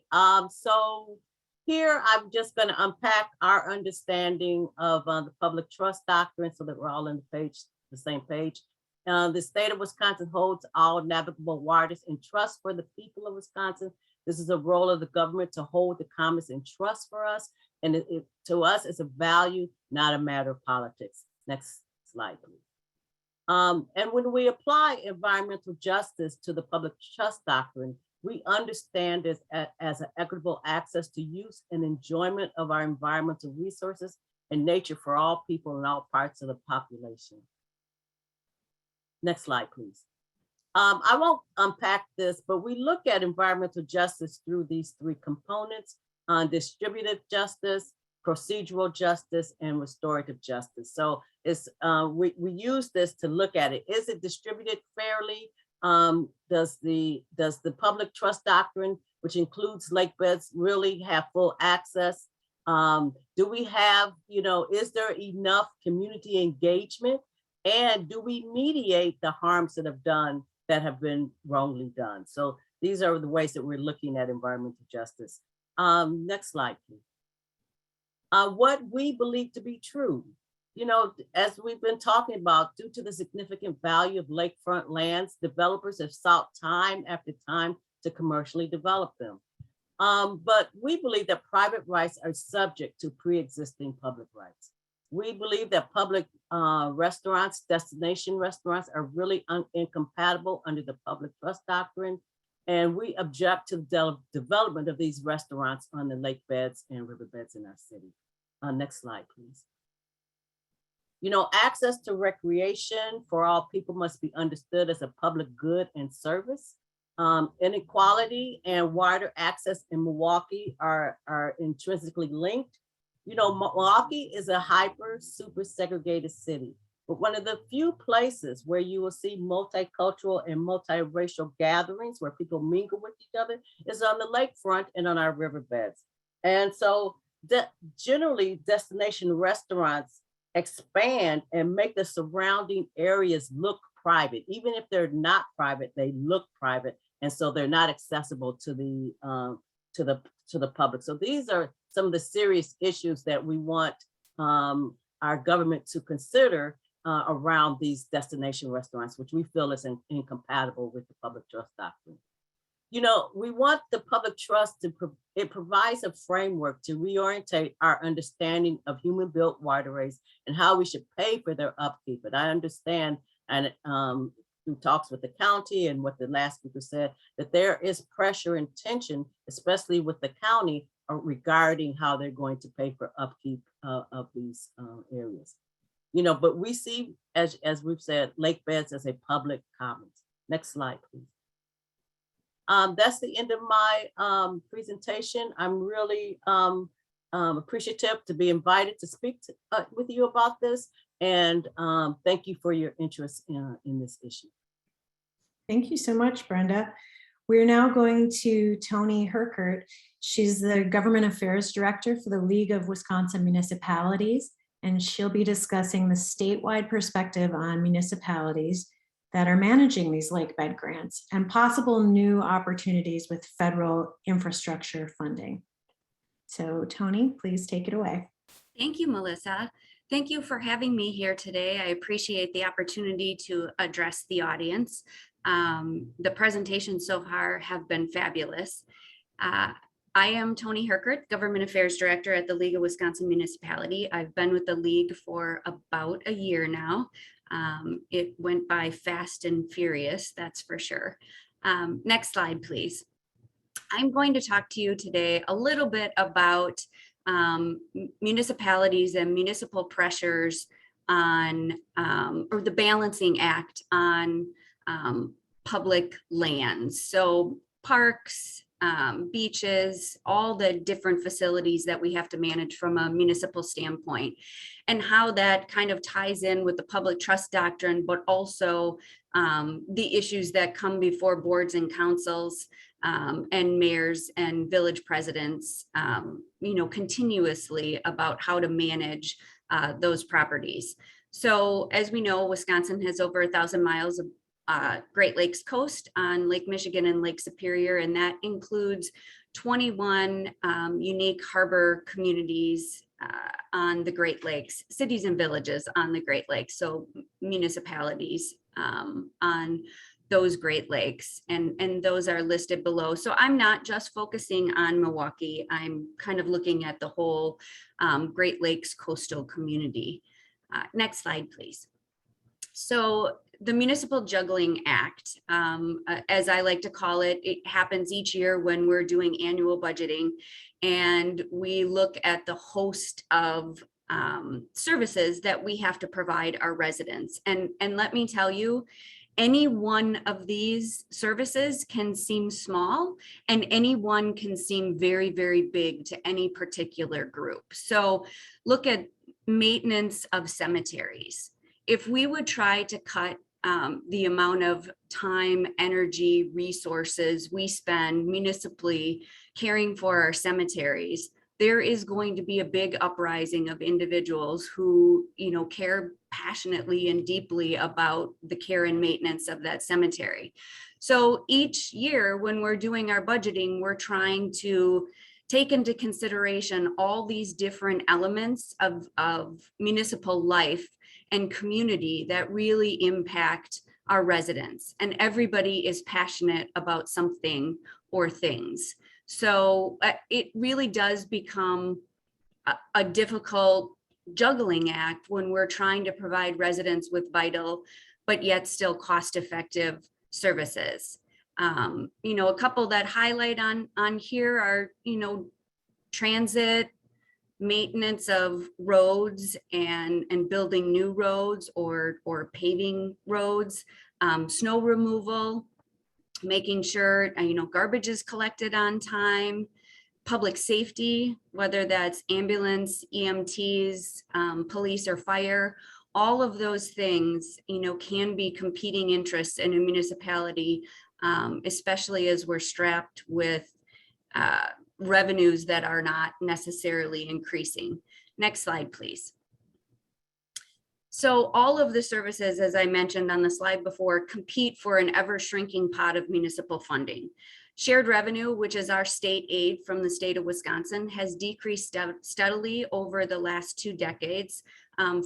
so here I'm just going to unpack our understanding of the public trust doctrine so that we're all on the same page. The state of Wisconsin holds all navigable waters in trust for the people of Wisconsin. This is a role of the government to hold the commons in trust for us. And to us, it's a value, not a matter of politics. Next slide, please. And when we apply environmental justice to the public trust doctrine, we understand it as an equitable access to use and enjoyment of our environmental resources and nature for all people in all parts of the population. Next slide, please. I won't unpack this, but we look at environmental justice through these three components: distributive justice, procedural justice, and restorative justice. So it's we use this to look at it. Is it distributed fairly? Does the public trust doctrine, which includes lake beds, really have full access? Do we have, you know, is there enough community engagement? And do we mediate the harms that have been wrongly done? So these are the ways that we're looking at environmental justice. Next slide, please. What we believe to be true. You know, as we've been talking about, due to the significant value of lakefront lands, developers have sought time after time to commercially develop them. But we believe that private rights are subject to pre-existing public rights. We believe that public restaurants, destination restaurants, are really incompatible under the public trust doctrine. And we object to the development of these restaurants on the lake beds and riverbeds in our city. Next slide, please. You know, access to recreation for all people must be understood as a public good and service. Inequality and water access in Milwaukee are intrinsically linked. You know, Milwaukee is a super segregated city, but one of the few places where you will see multicultural and multiracial gatherings where people mingle with each other is on the lakefront and on our riverbeds. And so generally destination restaurants expand and make the surrounding areas look private. Even if they're not private, they look private. And so they're not accessible to the public. So these are some of the serious issues that we want our government to consider around these destination restaurants, which we feel is incompatible with the public trust doctrine. You know, we want the public trust it provides a framework to reorientate our understanding of human-built waterways and how we should pay for their upkeep. But I understand, and through talks with the county and what the last speaker said, that there is pressure and tension, especially with the county regarding how they're going to pay for upkeep of these areas. You know, but we see, as we've said, lake beds as a public commons. Next slide, please. That's the end of my presentation. I'm really appreciative to be invited to speak with you about this. And thank you for your interest in this issue. Thank you so much, Brenda. We're now going to Toni Hercurt. She's the Government Affairs Director for the League of Wisconsin Municipalities, and she'll be discussing the statewide perspective on municipalities that are managing these lakebed grants and possible new opportunities with federal infrastructure funding. So Toni, please take it away. Thank you, Melissa. Thank you for having me here today. I appreciate the opportunity to address the audience. The presentations so far have been fabulous. I am Toni Hercurt, Government Affairs Director at the League of Wisconsin Municipality. I've been with the League for about a year now. It went by fast and furious, that's for sure. Next slide, please. I'm going to talk to you today a little bit about municipalities and municipal pressures on, or the balancing act on public lands. So parks, beaches, all the different facilities that we have to manage from a municipal standpoint, and how that kind of ties in with the public trust doctrine, but also the issues that come before boards and councils and mayors and village presidents, you know, continuously about how to manage those properties. So as we know, Wisconsin has over 1,000 miles of Great Lakes coast on Lake Michigan and Lake Superior, and that includes 21 unique harbor communities on the Great Lakes, cities and villages on the Great Lakes, so municipalities on those Great Lakes, and those are listed below. So I'm not just focusing on Milwaukee, I'm kind of looking at the whole Great Lakes coastal community. Next slide, please. So the Municipal Juggling Act, as I like to call it, it happens each year when we're doing annual budgeting, and we look at the host of services that we have to provide our residents. And let me tell you, any one of these services can seem small, and any one can seem very, very big to any particular group. So look at maintenance of cemeteries. If we would try to cut the amount of time, energy, resources we spend municipally caring for our cemeteries, there is going to be a big uprising of individuals who, you know, care passionately and deeply about the care and maintenance of that cemetery. So each year when we're doing our budgeting, we're trying to take into consideration all these different elements of municipal life and community that really impact our residents, and everybody is passionate about something or things. So it really does become a difficult juggling act when we're trying to provide residents with vital, but yet still cost-effective services. You know, a couple that highlight on here are, you know, transit, maintenance of roads and building new roads or paving roads, snow removal, making sure, you know, garbage is collected on time, public safety, whether that's ambulance, EMTs, police or fire, all of those things, you know, can be competing interests in a municipality, especially as we're strapped with revenues that are not necessarily increasing. Next slide, please. So all of the services, as I mentioned on the slide before, compete for an ever shrinking pot of municipal funding. Shared revenue, which is our state aid from the state of Wisconsin, has decreased steadily over the last 2 decades,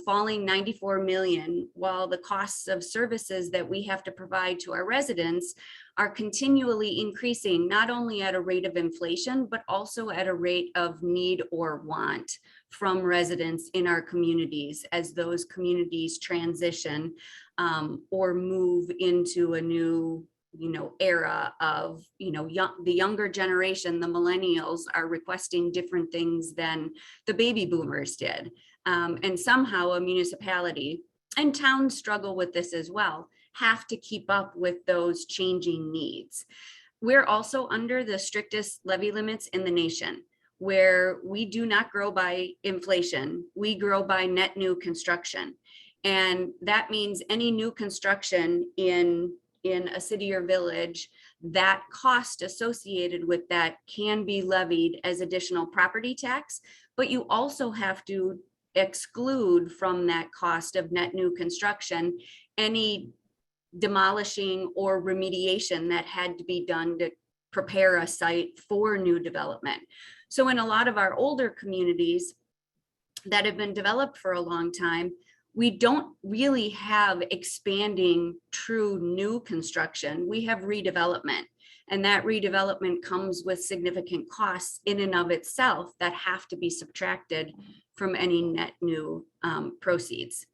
falling 94 million, while the costs of services that we have to provide to our residents are continually increasing, not only at a rate of inflation, but also at a rate of need or want from residents in our communities as those communities transition or move into a new era of, the younger generation, the millennials are requesting different things than the baby boomers did. And somehow a municipality, and towns struggle with this as well, have to keep up with those changing needs. We're also under the strictest levy limits in the nation, where we do not grow by inflation, we grow by net new construction. And that means any new construction in a city or village, that cost associated with that can be levied as additional property tax, but you also have to exclude from that cost of net new construction any demolishing or remediation that had to be done to prepare a site for new development. So in a lot of our older communities that have been developed for a long time, we don't really have expanding true new construction. We have redevelopment, and that redevelopment comes with significant costs in and of itself that have to be subtracted from any net new proceeds.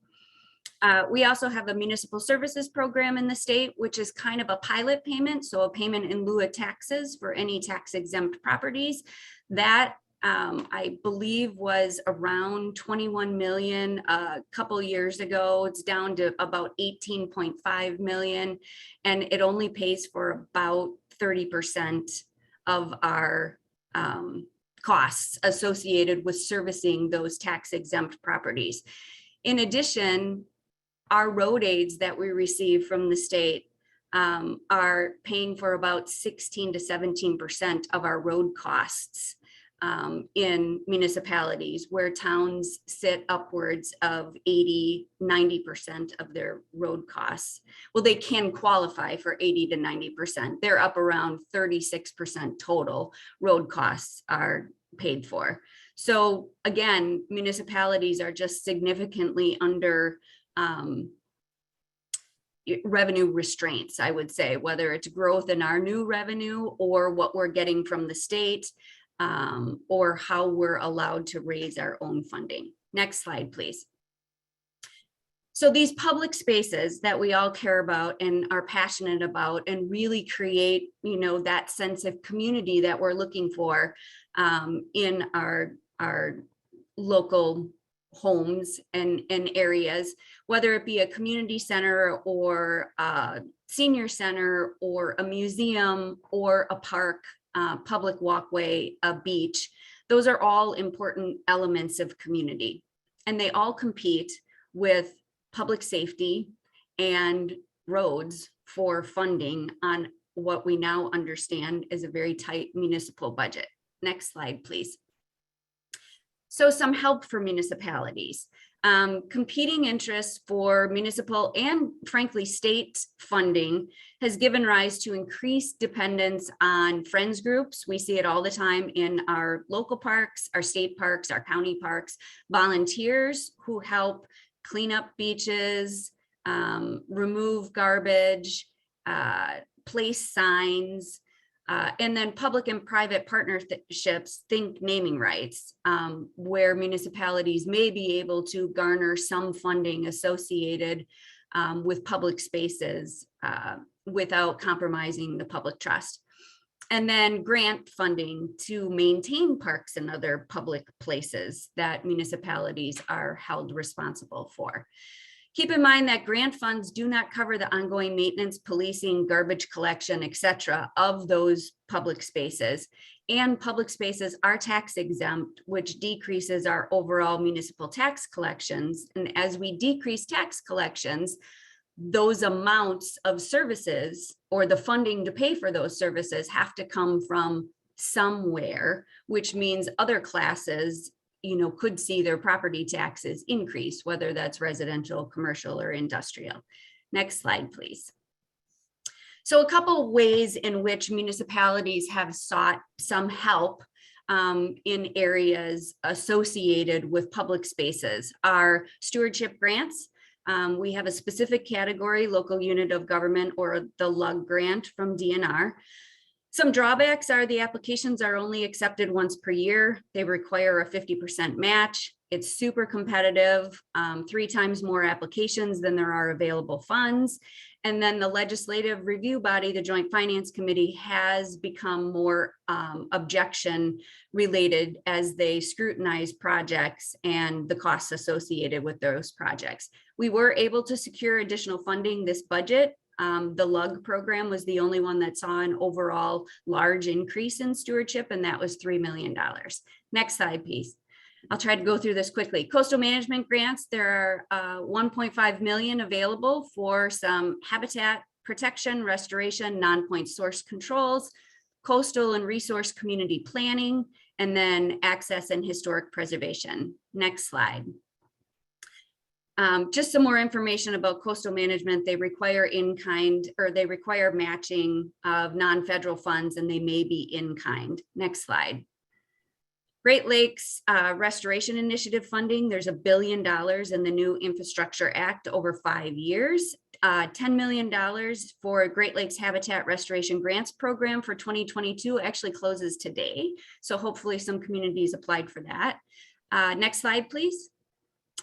We also have a municipal services program in the state, which is kind of a pilot payment. So a payment in lieu of taxes for any tax exempt properties that I believe was around 21 million a couple years ago. It's down to about 18.5 million, and it only pays for about 30% of our costs associated with servicing those tax exempt properties. In addition, our road aids that we receive from the state are paying for about 16 to 17% of our road costs in municipalities, where towns sit upwards of 80, 90% of their road costs. Well, they can qualify for 80 to 90%. They're up around 36% total road costs are paid for. So again, municipalities are just significantly under revenue restraints, I would say, whether it's growth in our new revenue or what we're getting from the state, or how we're allowed to raise our own funding. Next slide, please. So these public spaces that we all care about and are passionate about and really create, that sense of community that we're looking for in our local homes and areas, whether it be a community center or a senior center or a museum or a park, public walkway, a beach. Those are all important elements of community, and they all compete with public safety and roads for funding on what we now understand is a very tight municipal budget. Next slide, please. So some help for municipalities. Competing interests for municipal and frankly state funding has given rise to increased dependence on friends groups. We see it all the time in our local parks, our state parks, our county parks, volunteers who help clean up beaches, remove garbage, place signs, and then public and private partnerships, think naming rights, where municipalities may be able to garner some funding associated with public spaces without compromising the public trust. And then grant funding to maintain parks and other public places that municipalities are held responsible for. Keep in mind that grant funds do not cover the ongoing maintenance, policing, garbage collection, etc. of those public spaces. And public spaces are tax exempt, which decreases our overall municipal tax collections. And as we decrease tax collections, those amounts of services or the funding to pay for those services have to come from somewhere, which means other classes could see their property taxes increase, whether that's residential, commercial, or industrial. Next slide, please. So a couple ways in which municipalities have sought some help in areas associated with public spaces are stewardship grants. We have a specific category, local unit of government, or the LUG grant from DNR. Some drawbacks are the applications are only accepted once per year. They require a 50% match. It's super competitive, 3 times more applications than there are available funds. And then the legislative review body, the Joint Finance Committee, has become more objection related as they scrutinize projects and the costs associated with those projects. We were able to secure additional funding this budget. The LUG program was the only one that saw an overall large increase in stewardship, and that was $3 million. Next slide, please. I'll try to go through this quickly. Coastal management grants, there are 1.5 million available for some habitat protection, restoration, non-point source controls, coastal and resource community planning, and then access and historic preservation. Next slide. Just some more information about coastal management. They require in-kind, or they require matching of non-federal funds, and they may be in-kind. Next slide. Great Lakes Restoration Initiative funding, there's $1 billion in the new Infrastructure Act over 5 years. $10 million for Great Lakes Habitat Restoration Grants Program for 2022 actually closes today. So hopefully some communities applied for that. Next slide, please.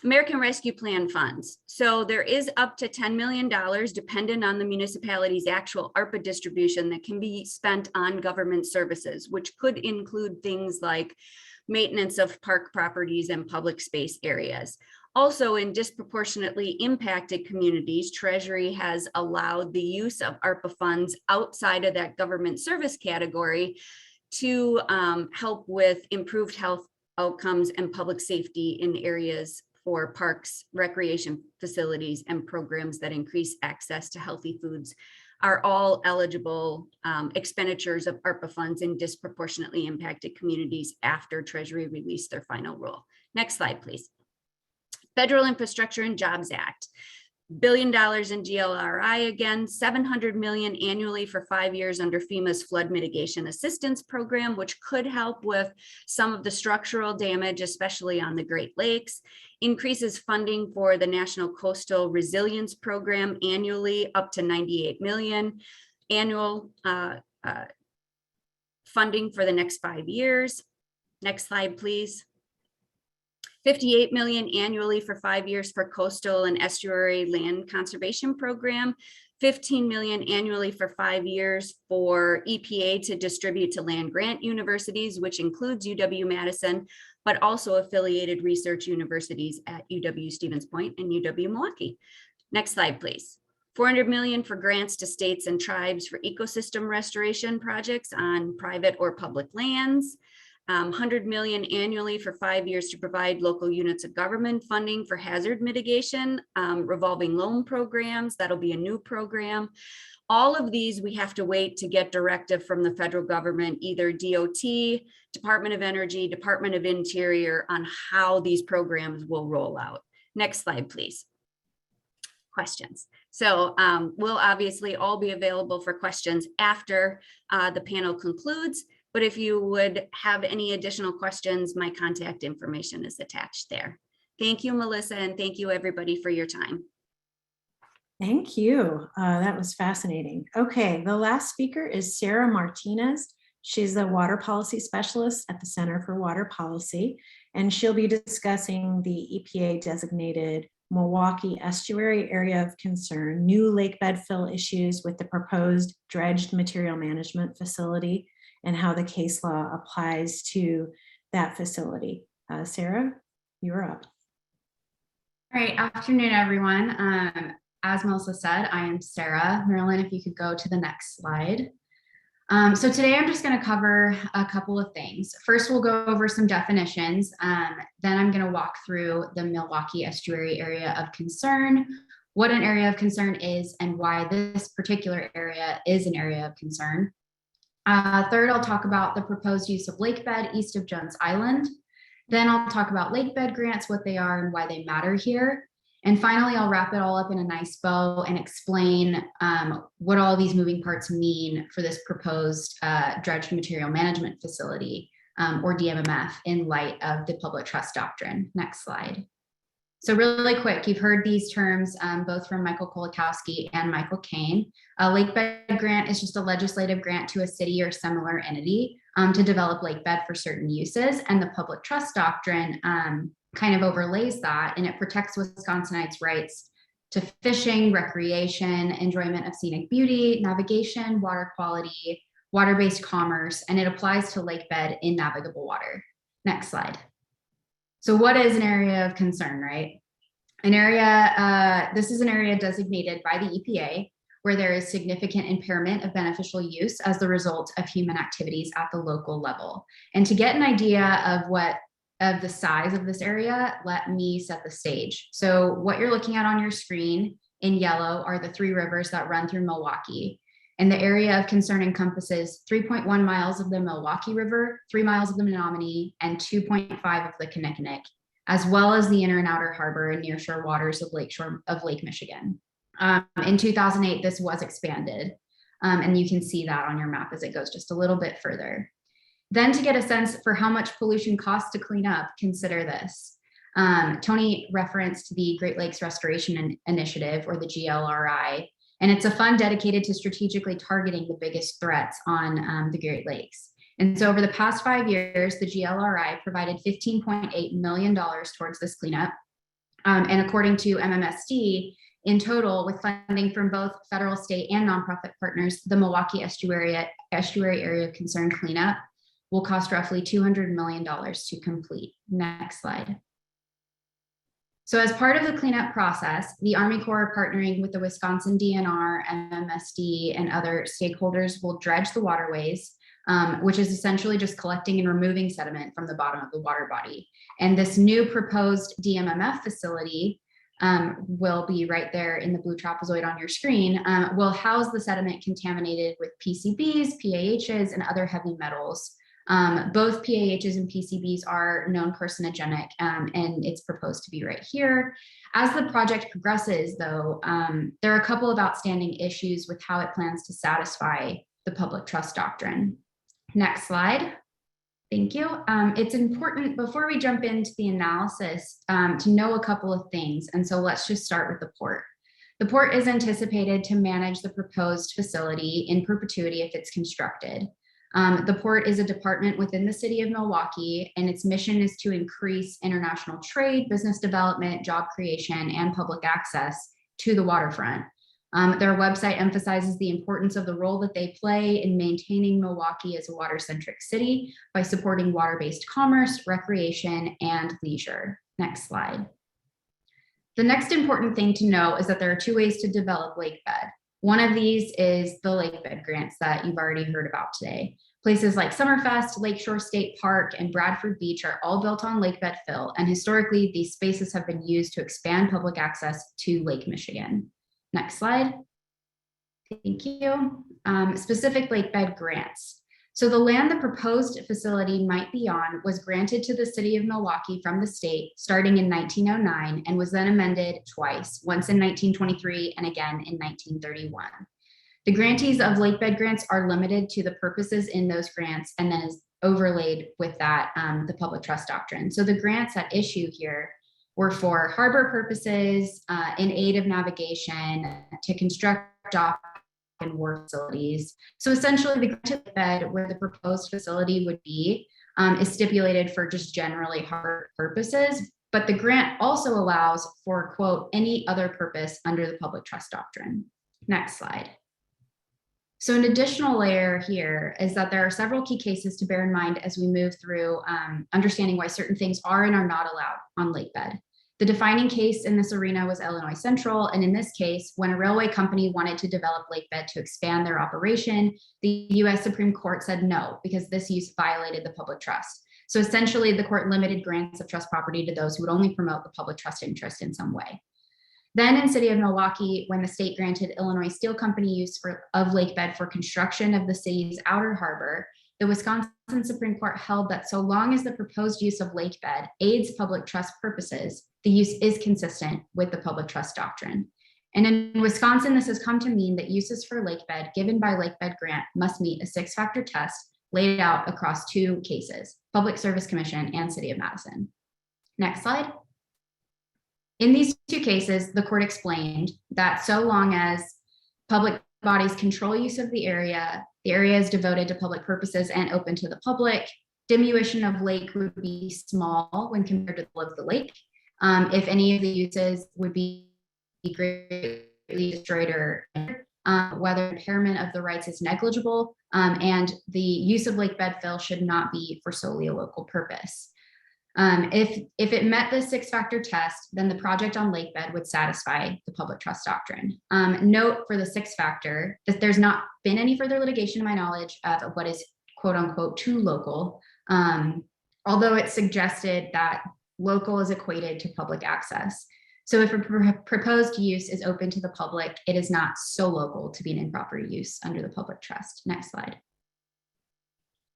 American Rescue Plan funds. So there is up to $10 million dependent on the municipality's actual ARPA distribution that can be spent on government services, which could include things like maintenance of park properties and public space areas. Also, in disproportionately impacted communities, Treasury has allowed the use of ARPA funds outside of that government service category to help with improved health outcomes and public safety in areas for parks, recreation facilities, and programs that increase access to healthy foods are all eligible expenditures of ARPA funds in disproportionately impacted communities after Treasury released their final rule. Next slide, please. Federal Infrastructure and Jobs Act. $1 billion in GLRI again, $700 million annually for 5 years under FEMA's Flood Mitigation Assistance Program, which could help with some of the structural damage, especially on the Great Lakes. Increases funding for the National Coastal Resilience Program annually up to $98 million. Annual funding for the next 5 years. Next slide, please. $58 million annually for 5 years for coastal and estuary land conservation program, $15 million annually for 5 years for EPA to distribute to land grant universities, which includes UW-Madison, but also affiliated research universities at UW-Stevens Point and UW-Milwaukee. Next slide, please. $400 million for grants to states and tribes for ecosystem restoration projects on private or public lands. $100 million annually for 5 years to provide local units of government funding for hazard mitigation, revolving loan programs. That'll be a new program. All of these, we have to wait to get directive from the federal government, either DOT, Department of Energy, Department of Interior, on how these programs will roll out. Next slide, please. Questions. So we'll obviously all be available for questions after the panel concludes. But if you would have any additional questions, my contact information is attached there. Thank you, Melissa, and thank you everybody for your time. Thank you. That was fascinating. Okay, the last speaker is Sarah Martinez. She's the water policy specialist at the Center for Water Policy, and she'll be discussing the EPA designated Milwaukee estuary area of concern, new lakebed fill issues with the proposed dredged material management facility, and how the case law applies to that facility. Sarah, you're up. All right, afternoon, everyone. As Melissa said, I am Sarah. Marilyn, if you could go to the next slide. So today I'm just going to cover a couple of things. First, we'll go over some definitions. Then I'm going to walk through the Milwaukee estuary area of concern, what an area of concern is, and why this particular area is an area of concern. Third, I'll talk about the proposed use of lakebed east of Jones Island. Then I'll talk about lakebed grants, what they are and why they matter here. And finally, I'll wrap it all up in a nice bow and explain what all these moving parts mean for this proposed dredged material management facility, or DMMF, in light of the public trust doctrine. Next slide. So really quick, you've heard these terms both from Michael Kolakowski and Michael Kane. A lakebed grant is just a legislative grant to a city or similar entity to develop lakebed for certain uses. And the public trust doctrine kind of overlays that, and it protects Wisconsinites' rights to fishing, recreation, enjoyment of scenic beauty, navigation, water quality, water-based commerce, and it applies to lakebed in navigable water. Next slide. So what is an area of concern, right? This is an area designated by the EPA where there is significant impairment of beneficial use as the result of human activities at the local level. And to get an idea of the size of this area, let me set the stage. So what you're looking at on your screen in yellow are the 3 rivers that run through Milwaukee. And the area of concern encompasses 3.1 miles of the Milwaukee River, 3 miles of the Menominee, and 2.5 of the Kanikanik, as well as the inner and outer harbor and nearshore waters of Lake Michigan. In 2008, this was expanded, and you can see that on your map as it goes just a little bit further. Then to get a sense for how much pollution costs to clean up, consider this. Tony referenced the Great Lakes Restoration Initiative, or the GLRI, and it's a fund dedicated to strategically targeting the biggest threats on the Great Lakes. And so over the past 5 years, the GLRI provided $15.8 million towards this cleanup. And according to MMSD, in total, with funding from both federal, state, and nonprofit partners, the Milwaukee Estuary Area of Concern cleanup will cost roughly $200 million to complete. Next slide. So as part of the cleanup process, the Army Corps, partnering with the Wisconsin DNR, MMSD, and other stakeholders, will dredge the waterways, which is essentially just collecting and removing sediment from the bottom of the water body. And this new proposed DMMF facility will be right there in the blue trapezoid on your screen, will house the sediment contaminated with PCBs, PAHs, and other heavy metals. Both PAHs and PCBs are known carcinogenic, and it's proposed to be right here. As the project progresses, though, there are a couple of outstanding issues with how it plans to satisfy the public trust doctrine. Next slide. Thank you. It's important, before we jump into the analysis, to know a couple of things. And so let's just start with the port. The port is anticipated to manage the proposed facility in perpetuity if it's constructed. The port is a department within the city of Milwaukee, and its mission is to increase international trade, business development, job creation, and public access to the waterfront. Their website emphasizes the importance of the role that they play in maintaining Milwaukee as a water-centric city by supporting water-based commerce, recreation, and leisure. Next slide. The next important thing to know is that there are 2 ways to develop lakebed. One of these is the lakebed grants that you've already heard about today. Places like Summerfest, Lakeshore State Park, and Bradford Beach are all built on lakebed fill, and historically these spaces have been used to expand public access to Lake Michigan. Next slide. Thank you. Specific lakebed grants. So the land the proposed facility might be on was granted to the city of Milwaukee from the state starting in 1909 and was then amended twice, once in 1923 and again in 1931. The grantees of lakebed grants are limited to the purposes in those grants and then is overlaid with that the public trust doctrine. So the grants at issue here were for harbor purposes, in aid of navigation, to construct dock and wharf facilities. So essentially the granted bed where the proposed facility would be is stipulated for just generally harbor purposes, but the grant also allows for, quote, any other purpose under the public trust doctrine. Next slide. So an additional layer here is that there are several key cases to bear in mind as we move through understanding why certain things are and are not allowed on lakebed. The defining case in this arena was Illinois Central, and in this case, when a railway company wanted to develop lakebed to expand their operation, the US Supreme Court said no, because this use violated the public trust. So essentially, the court limited grants of trust property to those who would only promote the public trust interest in some way. Then in city of Milwaukee, when the state granted Illinois Steel Company use of lakebed for construction of the city's outer harbor, the Wisconsin Supreme Court held that so long as the proposed use of lakebed aids public trust purposes, the use is consistent with the public trust doctrine. And in Wisconsin, this has come to mean that uses for lakebed given by lakebed grant must meet a 6-factor test laid out across 2 cases, Public Service Commission and City of Madison. Next slide. In these two cases, the court explained that so long as public bodies control use of the area is devoted to public purposes and open to the public, diminution of lake would be small when compared to the flow of the lake. If any of the uses would be greatly destroyed or whether impairment of the rights is negligible, and the use of lakebed fill should not be for solely a local purpose. If it met the 6-factor test, then the project on lakebed would satisfy the public trust doctrine. Note for the 6-factor that there's not been any further litigation to my knowledge of what is quote unquote too local, although it's suggested that local is equated to public access. So if a proposed use is open to the public, it is not so local to be an improper use under the public trust. Next slide.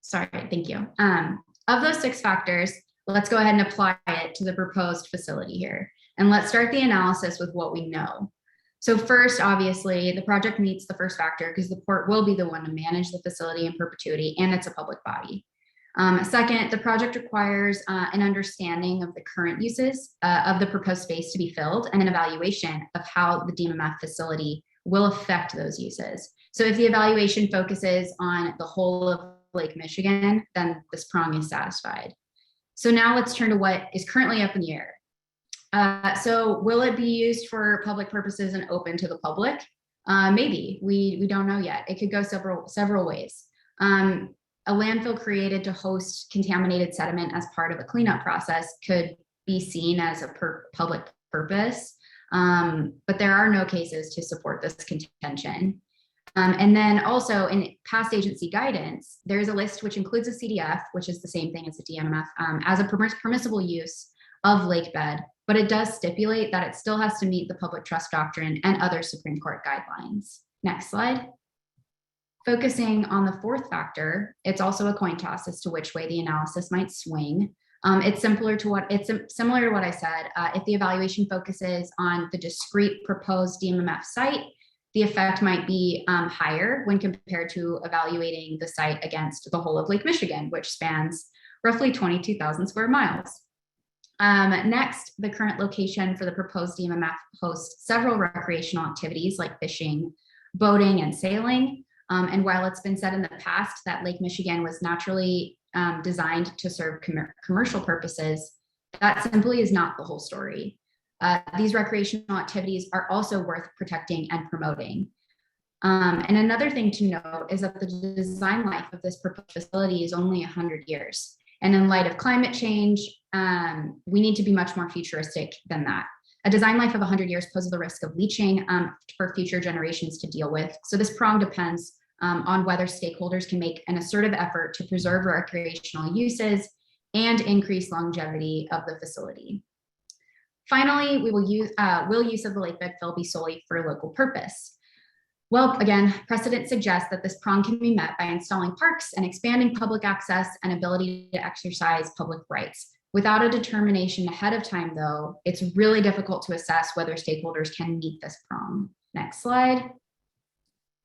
Sorry, thank you. Of those 6 factors, let's go ahead and apply it to the proposed facility here. And let's start the analysis with what we know. So first, obviously, the project meets the first factor because the port will be the one to manage the facility in perpetuity, and it's a public body. Second, the project requires an understanding of the current uses of the proposed space to be filled and an evaluation of how the DMMF facility will affect those uses. So if the evaluation focuses on the whole of Lake Michigan, then this prong is satisfied. So now let's turn to what is currently up in the air. So will it be used for public purposes and open to the public? Maybe, we don't know yet. It could go several ways. A landfill created to host contaminated sediment as part of a cleanup process could be seen as a public purpose, but there are no cases to support this contention. And then also in past agency guidance, there's a list which includes a CDF, which is the same thing as a DMMF, as a permissible use of lakebed, but it does stipulate that it still has to meet the public trust doctrine and other Supreme Court guidelines. Next slide. Focusing on the 4th factor, it's also a coin toss as to which way the analysis might swing. It's similar to what I said. If the evaluation focuses on the discrete proposed DMMF site, the effect might be higher when compared to evaluating the site against the whole of Lake Michigan, which spans roughly 22,000 square miles. Next, the current location for the proposed DMMF hosts several recreational activities like fishing, boating, and sailing. And while it's been said in the past that Lake Michigan was naturally designed to serve commercial purposes, that simply is not the whole story. These recreational activities are also worth protecting and promoting. And another thing to note is that the design life of this proposed facility is only 100 years. And in light of climate change, we need to be much more futuristic than that. A design life of 100 years poses the risk of leaching for future generations to deal with. So this prong depends on whether stakeholders can make an assertive effort to preserve recreational uses and increase longevity of the facility. Finally, will use of the lakebed fill be solely for a local purpose? Well, again, precedent suggests that this prong can be met by installing parks and expanding public access and ability to exercise public rights. Without a determination ahead of time, though, it's really difficult to assess whether stakeholders can meet this prong. Next slide.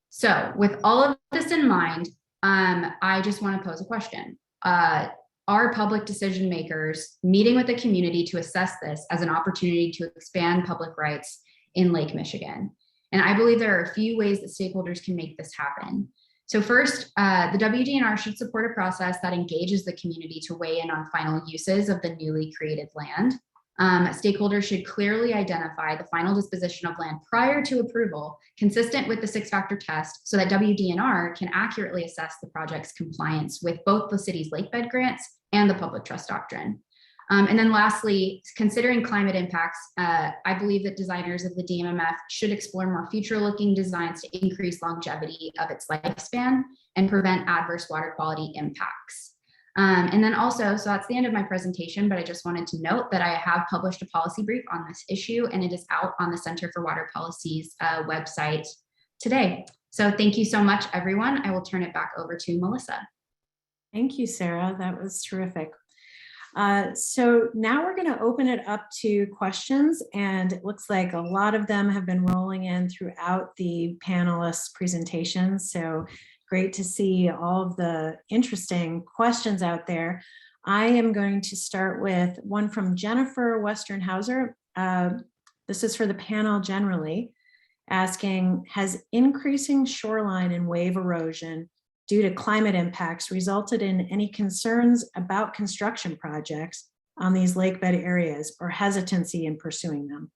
So with all of this in mind, I just want to pose a question. Are public decision makers meeting with the community to assess this as an opportunity to expand public rights in Lake Michigan? And I believe there are a few ways that stakeholders can make this happen. So first, the WDNR should support a process that engages the community to weigh in on final uses of the newly created land. Stakeholders should clearly identify the final disposition of land prior to approval, consistent with the 6-factor test, so that WDNR can accurately assess the project's compliance with both the city's lakebed grants and the public trust doctrine. And then lastly, considering climate impacts, I believe that designers of the DMMF should explore more future-looking designs to increase longevity of its lifespan and prevent adverse water quality impacts. And then also, so that's the end of my presentation, but I just wanted to note that I have published a policy brief on this issue, and it is out on the Center for Water Policy's website today. So thank you so much, everyone. I will turn it back over to Melissa. Thank you, Sarah. That was terrific. So now we're going to open it up to questions, and it looks like a lot of them have been rolling in throughout the panelists' presentations. So great to see all of the interesting questions out there. I am going to start with one from Jennifer Westernhauser. This is for the panel generally, asking, has increasing shoreline and wave erosion due to climate impacts resulted in any concerns about construction projects on these lakebed areas or hesitancy in pursuing them?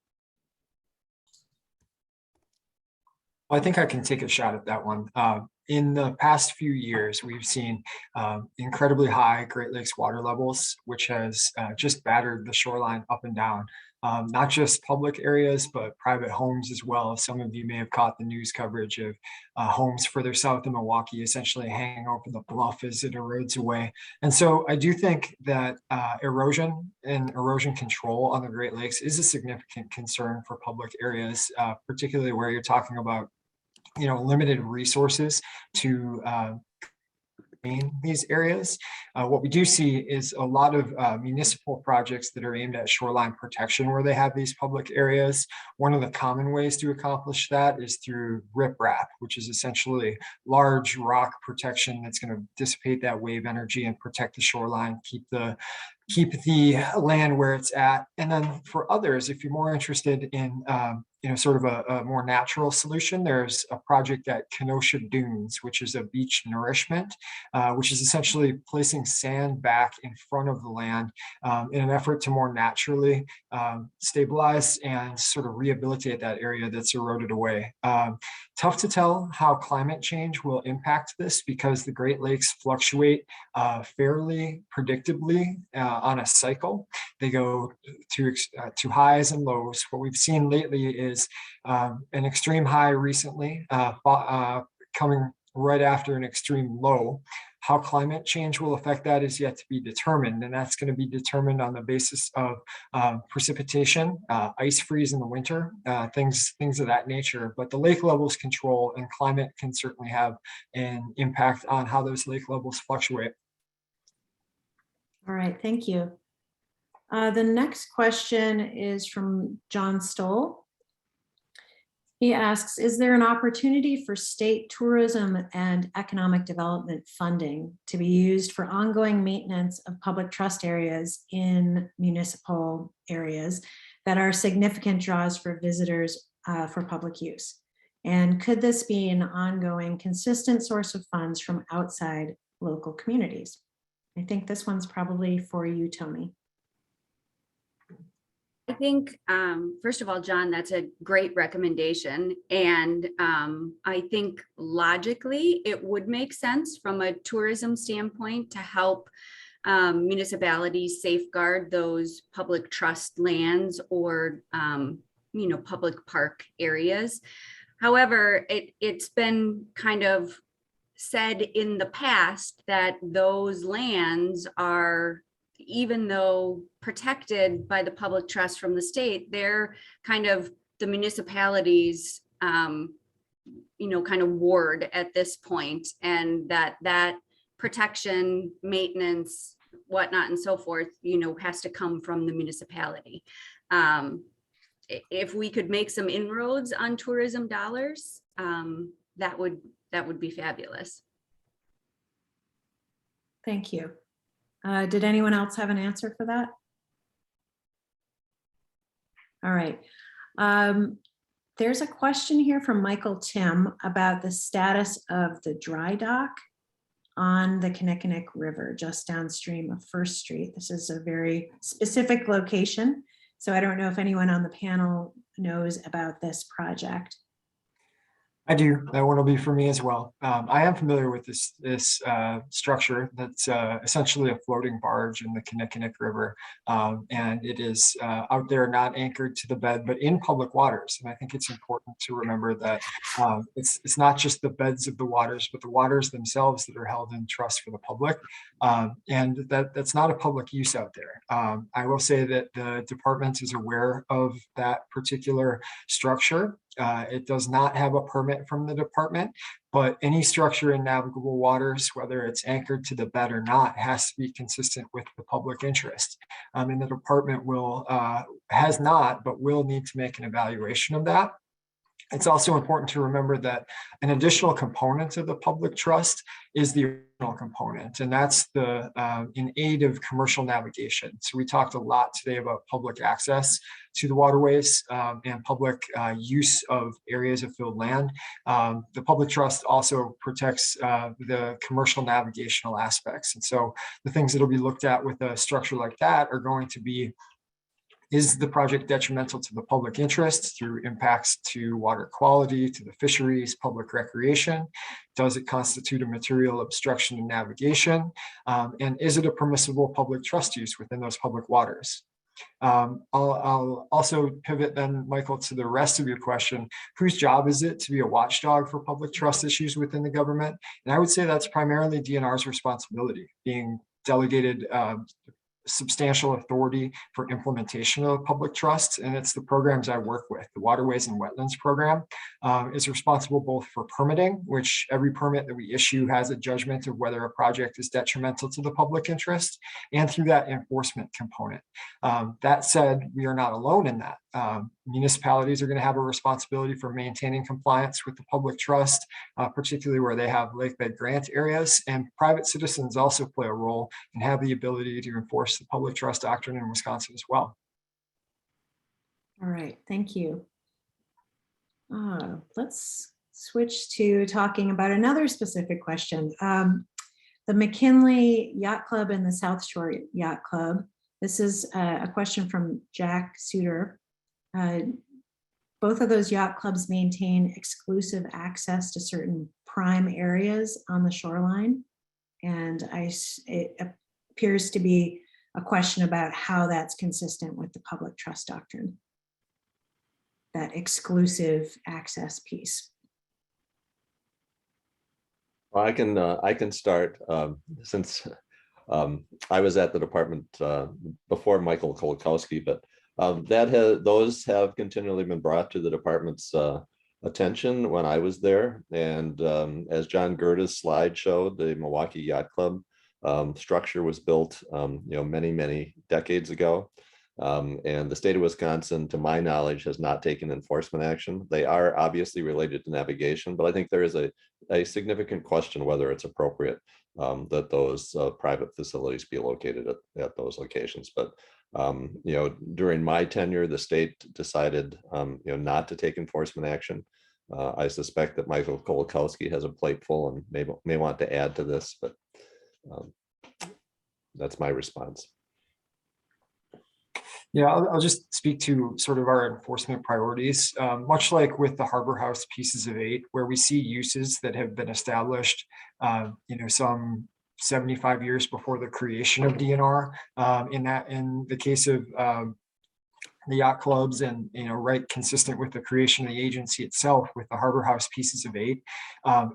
I think I can take a shot at that one. In the past few years, we've seen incredibly high Great Lakes water levels, which has just battered the shoreline up and down. Not just public areas, but private homes as well. Some of you may have caught the news coverage of homes further south in Milwaukee essentially hanging over the bluff as it erodes away. And so I do think that erosion and erosion control on the Great Lakes is a significant concern for public areas, particularly where you're talking about limited resources to in these areas. What we do see is a lot of municipal projects that are aimed at shoreline protection where they have these public areas. One of the common ways to accomplish that is through riprap, which is essentially large rock protection that's going to dissipate that wave energy and protect the shoreline, keep the land where it's at. And then for others, if you're more interested in sort of a more natural solution, there's a project at Kenosha Dunes, which is a beach nourishment, which is essentially placing sand back in front of the land in an effort to more naturally stabilize and sort of rehabilitate that area that's eroded away. Tough to tell how climate change will impact this because the Great Lakes fluctuate fairly predictably on a cycle. They go to highs and lows. What we've seen lately is an extreme high recently coming right after an extreme low. How climate change will affect that is yet to be determined, and that's going to be determined on the basis of precipitation, ice freeze in the winter, things of that nature. But the lake levels control and climate can certainly have an impact on how those lake levels fluctuate. All right, thank you. The next question is from John Stoll. He asks, is there an opportunity for state tourism and economic development funding to be used for ongoing maintenance of public trust areas in municipal areas that are significant draws for visitors for public use? And could this be an ongoing, consistent source of funds from outside local communities? I think this one's probably for you, Tony. I think, first of all, John, that's a great recommendation. And I think logically, it would make sense from a tourism standpoint to help municipalities safeguard those public trust lands or, public park areas. However, it's been kind of said in the past that those lands are, even though protected by the public trust from the state, they're kind of the municipalities, kind of ward at this point, and that protection, maintenance, whatnot, and so forth, has to come from the municipality. If we could make some inroads on tourism dollars, that would be fabulous. Thank you. Did anyone else have an answer for that? All right. There's a question here from Michael Tim about the status of the dry dock on the Kanikanik River, just downstream of First Street. This is a very specific location, so I don't know if anyone on the panel knows about this project. I do. That one will be for me as well. I am familiar with this structure that's essentially a floating barge in the Kanikanik River, and it is out there, not anchored to the bed, but in public waters. And I think it's important to remember that it's not just the beds of the waters, but the waters themselves that are held in trust for the public, and that's not a public use out there. I will say that the department is aware of that particular structure. It does not have a permit from the department, but any structure in navigable waters, whether it's anchored to the bed or not, has to be consistent with the public interest. And the department has not, but will need to make an evaluation of that. It's also important to remember that an additional component of the public trust is the original component, and that's the in aid of commercial navigation. So we talked a lot today about public access to the waterways and public use of areas of filled land. The public trust also protects the commercial navigational aspects. And so the things that will be looked at with a structure like that are going to be, is the project detrimental to the public interest through impacts to water quality, to the fisheries, public recreation? Does it constitute a material obstruction to navigation? And is it a permissible public trust use within those public waters? I'll also pivot then, Michael, to the rest of your question. Whose job is it to be a watchdog for public trust issues within the government? And I would say that's primarily DNR's responsibility, being delegated substantial authority for implementation of public trust. And it's the programs I work with. The Waterways and Wetlands Program is responsible both for permitting, which every permit that we issue has a judgment of whether a project is detrimental to the public interest, and through that enforcement component. That said, we are not alone in that. Municipalities are going to have a responsibility for maintaining compliance with the public trust, particularly where they have lakebed grant areas, and private citizens also play a role and have the ability to enforce the public trust doctrine in Wisconsin as well. All right, thank you. Let's switch to talking about another specific question. The McKinley Yacht Club and the South Shore Yacht Club. This is a question from Jack Suter. Both of those yacht clubs maintain exclusive access to certain prime areas on the shoreline. And it appears to be a question about how that's consistent with the public trust doctrine, that exclusive access piece. Well, I can start since I was at the department before Michael Kolakowski, but those have continually been brought to the department's attention when I was there. And as John Gerda's slide showed, the Milwaukee Yacht Club structure was built, many decades ago. And the state of Wisconsin, to my knowledge, has not taken enforcement action. They are obviously related to navigation, but I think there is a significant question whether it's appropriate that those private facilities be located at those locations. But during my tenure, the state decided, not to take enforcement action. I suspect that Michael Kolakowski has a plate full and may want to add to this, but that's my response. Yeah, I'll just speak to sort of our enforcement priorities, much like with the Harbor House Pieces of 8, where we see uses that have been established, some 75 years before the creation of DNR. In the case of the yacht clubs, and right consistent with the creation of the agency itself with the Harbor House Pieces of 8,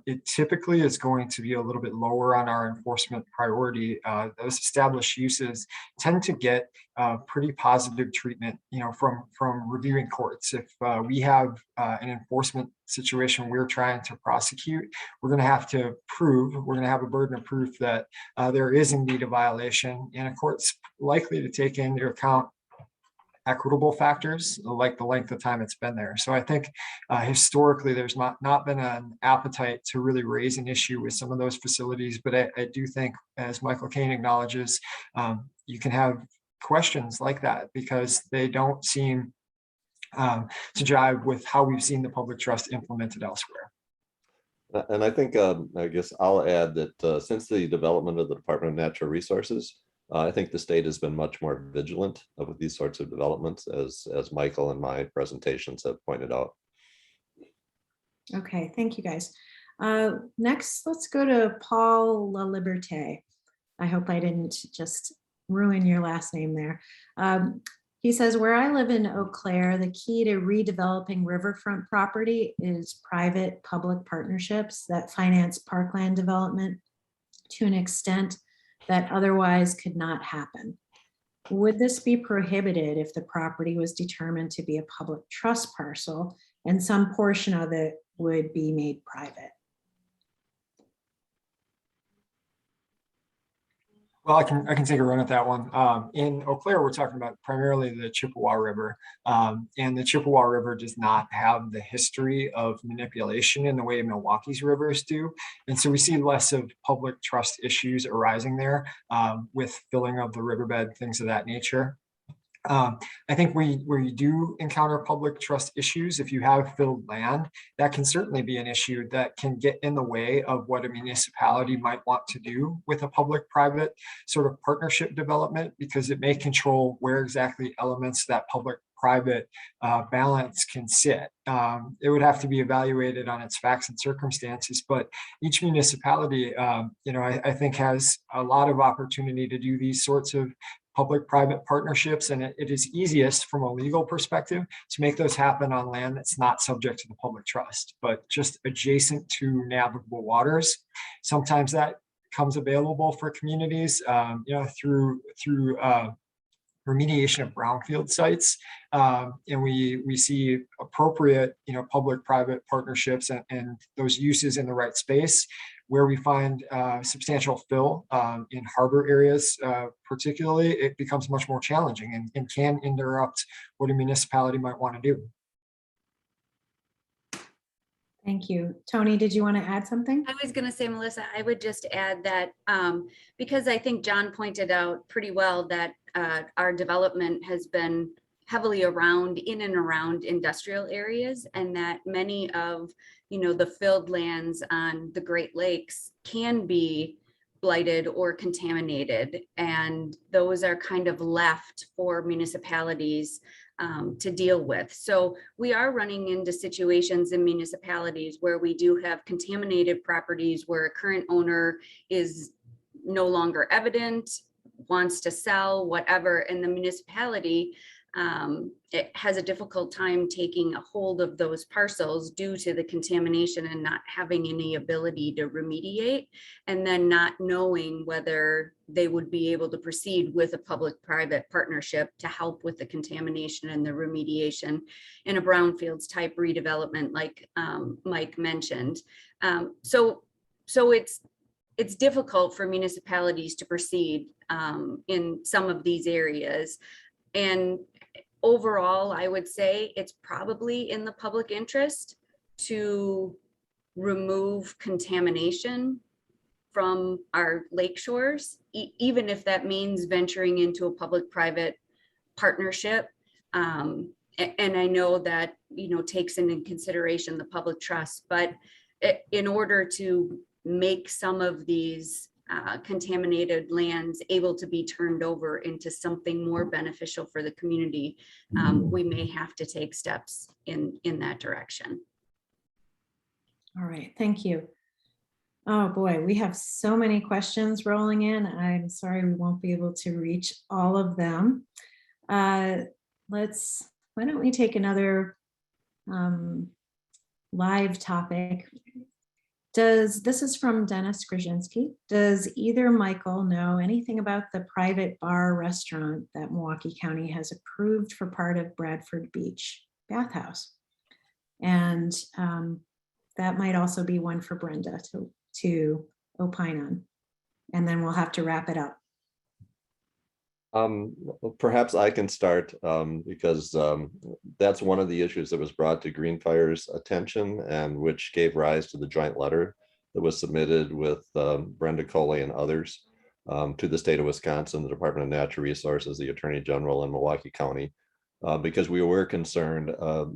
it typically is going to be a little bit lower on our enforcement priority. Those established uses tend to get pretty positive treatment, from reviewing courts. If we have an enforcement situation we're trying to prosecute, we're going to have a burden of proof that there is indeed a violation, and a court's likely to take into account equitable factors like the length of time it's been there. So I think historically there's not been an appetite to really raise an issue with some of those facilities, but I do think, as Michael Kane acknowledges, you can have questions like that because they don't seem to jive with how we've seen the public trust implemented elsewhere. And I think, I guess I'll add that since the development of the Department of Natural Resources, I think the state has been much more vigilant of these sorts of developments, as Michael and my presentations have pointed out. Okay, thank you guys. Next, let's go to Paul LaLiberte. I hope I didn't just ruin your last name there. He says, where I live in Eau Claire, the key to redeveloping riverfront property is private-public partnerships that finance parkland development to an extent that otherwise could not happen. Would this be prohibited if the property was determined to be a public trust parcel and some portion of it would be made private? Well, I can take a run at that one. In Eau Claire, we're talking about primarily the Chippewa River, and the Chippewa River does not have the history of manipulation in the way Milwaukee's rivers do, and so we see less of public trust issues arising there with filling of the riverbed, things of that nature. I think where you do encounter public trust issues, if you have filled land, that can certainly be an issue that can get in the way of what a municipality might want to do with a public-private sort of partnership development, because it may control where exactly elements of that public-private balance can sit. It would have to be evaluated on its facts and circumstances, but each municipality, I think has a lot of opportunity to do these sorts of public-private partnerships, and it is easiest from a legal perspective to make those happen on land that's not subject to the public trust, but just adjacent to navigable waters. Sometimes that comes available for communities, through remediation of brownfield sites, and we see appropriate, public-private partnerships and those uses in the right space. Where we find substantial fill in harbor areas, particularly, it becomes much more challenging and can interrupt what a municipality might want to do. Thank you. Tony, did you want to add something? I was going to say, Melissa, I would just add that because I think John pointed out pretty well that our development has been heavily in and around industrial areas, and that many of the filled lands on the Great Lakes can be blighted or contaminated, and those are kind of left for municipalities to deal with. So we are running into situations in municipalities where we do have contaminated properties where a current owner is no longer evident, wants to sell, whatever, and the municipality it has a difficult time taking a hold of those parcels due to the contamination and not having any ability to remediate, and then not knowing whether they would be able to proceed with a public-private partnership to help with the contamination and the remediation in a brownfields type redevelopment like Mike mentioned. So it's difficult for municipalities to proceed in some of these areas. And overall, I would say it's probably in the public interest to remove contamination from our lake shores, even if that means venturing into a public-private partnership. And I know that, takes into consideration the public trust, but in order to make some of these contaminated lands able to be turned over into something more beneficial for the community, we may have to take steps in that direction. All right, thank you. Oh boy, we have so many questions rolling in. I'm sorry we won't be able to reach all of them. Why don't we take another live topic? This is from Dennis Grzyński. Does either Michael know anything about the private bar restaurant that Milwaukee County has approved for part of Bradford Beach bathhouse? And that might also be one for Brenda to opine on. And then we'll have to wrap it up. Perhaps I can start because that's one of the issues that was brought to Greenfire's attention, and which gave rise to the joint letter that was submitted with Brenda Coley and others to the state of Wisconsin, the Department of Natural Resources, the Attorney General, and Milwaukee County, because we were concerned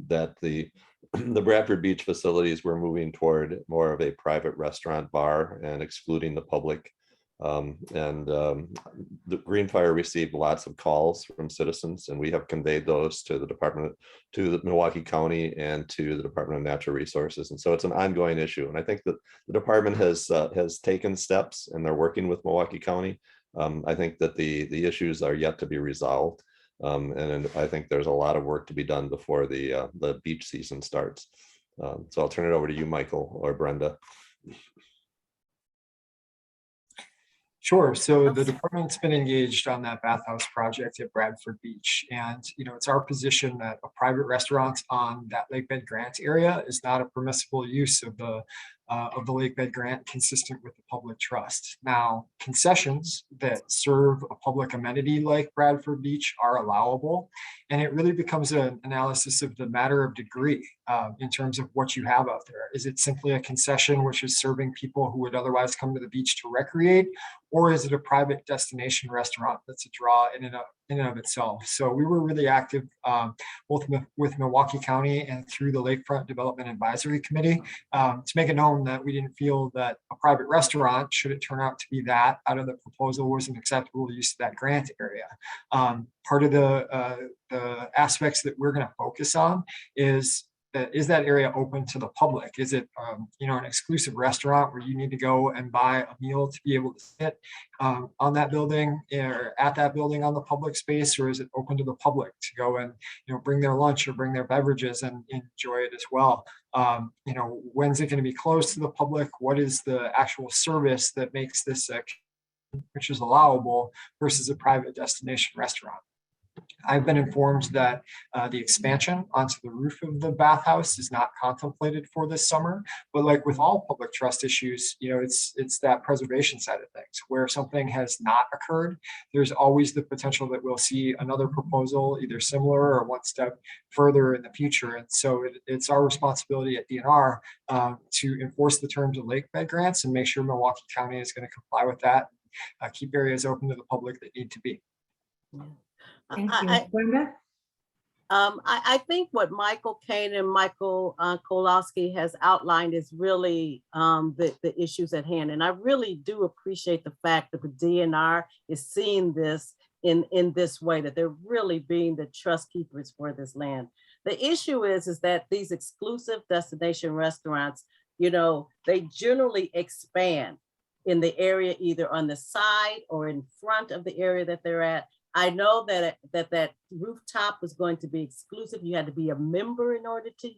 that the Bradford Beach facilities were moving toward more of a private restaurant bar and excluding the public. The Greenfire received lots of calls from citizens, and we have conveyed those to the Milwaukee County and to the Department of Natural Resources. And so it's an ongoing issue. And I think that the department has taken steps, and they're working with Milwaukee County. I think that the issues are yet to be resolved. And I think there's a lot of work to be done before the beach season starts. So I'll turn it over to you, Michael or Brenda. Sure. So the department's been engaged on that bathhouse project at Bradford Beach. And, it's our position that a private restaurant on that lakebed grant area is not a permissible use of the lakebed grant consistent with the public trust. Now, concessions that serve a public amenity like Bradford Beach are allowable. And it really becomes an analysis of the matter of degree in terms of what you have out there. Is it simply a concession which is serving people who would otherwise come to the beach to recreate? or is it a private destination restaurant that's a draw in and of itself? So we were really active both with Milwaukee County and through the Lakefront Development Advisory Committee to make it known that we didn't feel that a private restaurant, should it turn out to be that, out of the proposal, was an acceptable use of that grant area. Part of the aspects that we're going to focus on is that area open to the public? Is it, an exclusive restaurant where you need to go and buy a meal to be able to sit on that building or at that building on the public space, or is it open to the public to go and bring their lunch or bring their beverages and enjoy it as well? When's it going to be closed to the public? What is the actual service that makes this which is allowable versus a private destination restaurant? I've been informed that the expansion onto the roof of the bathhouse is not contemplated for this summer, but like with all public trust issues, it's that preservation side of things where something has not occurred. There's always the potential that we'll see another proposal, either similar or one step further in the future. And so it's our responsibility at DNR to enforce the terms of lakebed grants and make sure Milwaukee County is going to comply with that, keep areas open to the public that need to be. Thank you. Brenda? I think what Michael Kane and Michael Kolakowski has outlined is really the issues at hand. And I really do appreciate the fact that the DNR is seeing this in this way, that they're really being the trust keepers for this land. The issue is that these exclusive destination restaurants, they generally expand in the area, either on the side or in front of the area that they're at. I know that rooftop was going to be exclusive. You had to be a member in order to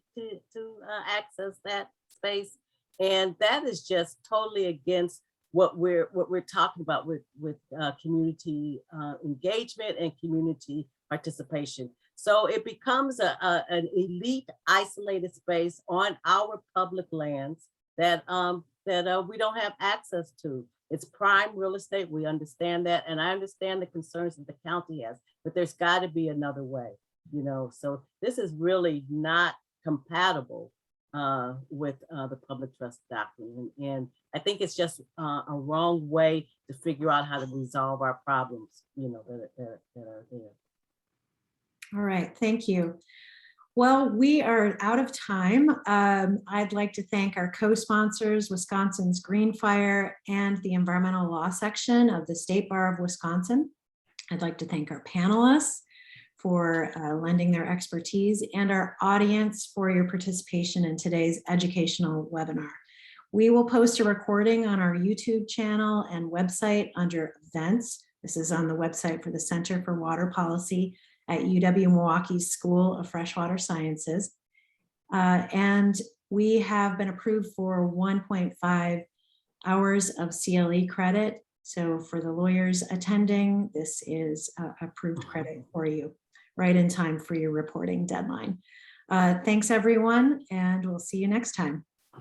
access that space, and that is just totally against what we're talking about with community engagement and community participation. So it becomes an elite, isolated space on our public lands that we don't have access to. It's prime real estate. We understand that. And I understand the concerns that the county has, but there's got to be another way, So this is really not compatible with the public trust doctrine. And I think it's just a wrong way to figure out how to resolve our problems, that are there. All right, thank you. Well, we are out of time. I'd like to thank our co-sponsors, Wisconsin's Green Fire and the Environmental Law Section of the State Bar of Wisconsin. I'd like to thank our panelists for lending their expertise and our audience for your participation in today's educational webinar. We will post a recording on our YouTube channel and website under events. This is on the website for the Center for Water Policy at UW-Milwaukee's School of Freshwater Sciences. And we have been approved for 1.5 hours of CLE credit. So for the lawyers attending, this is approved credit for you, right in time for your reporting deadline. Thanks everyone, and we'll see you next time.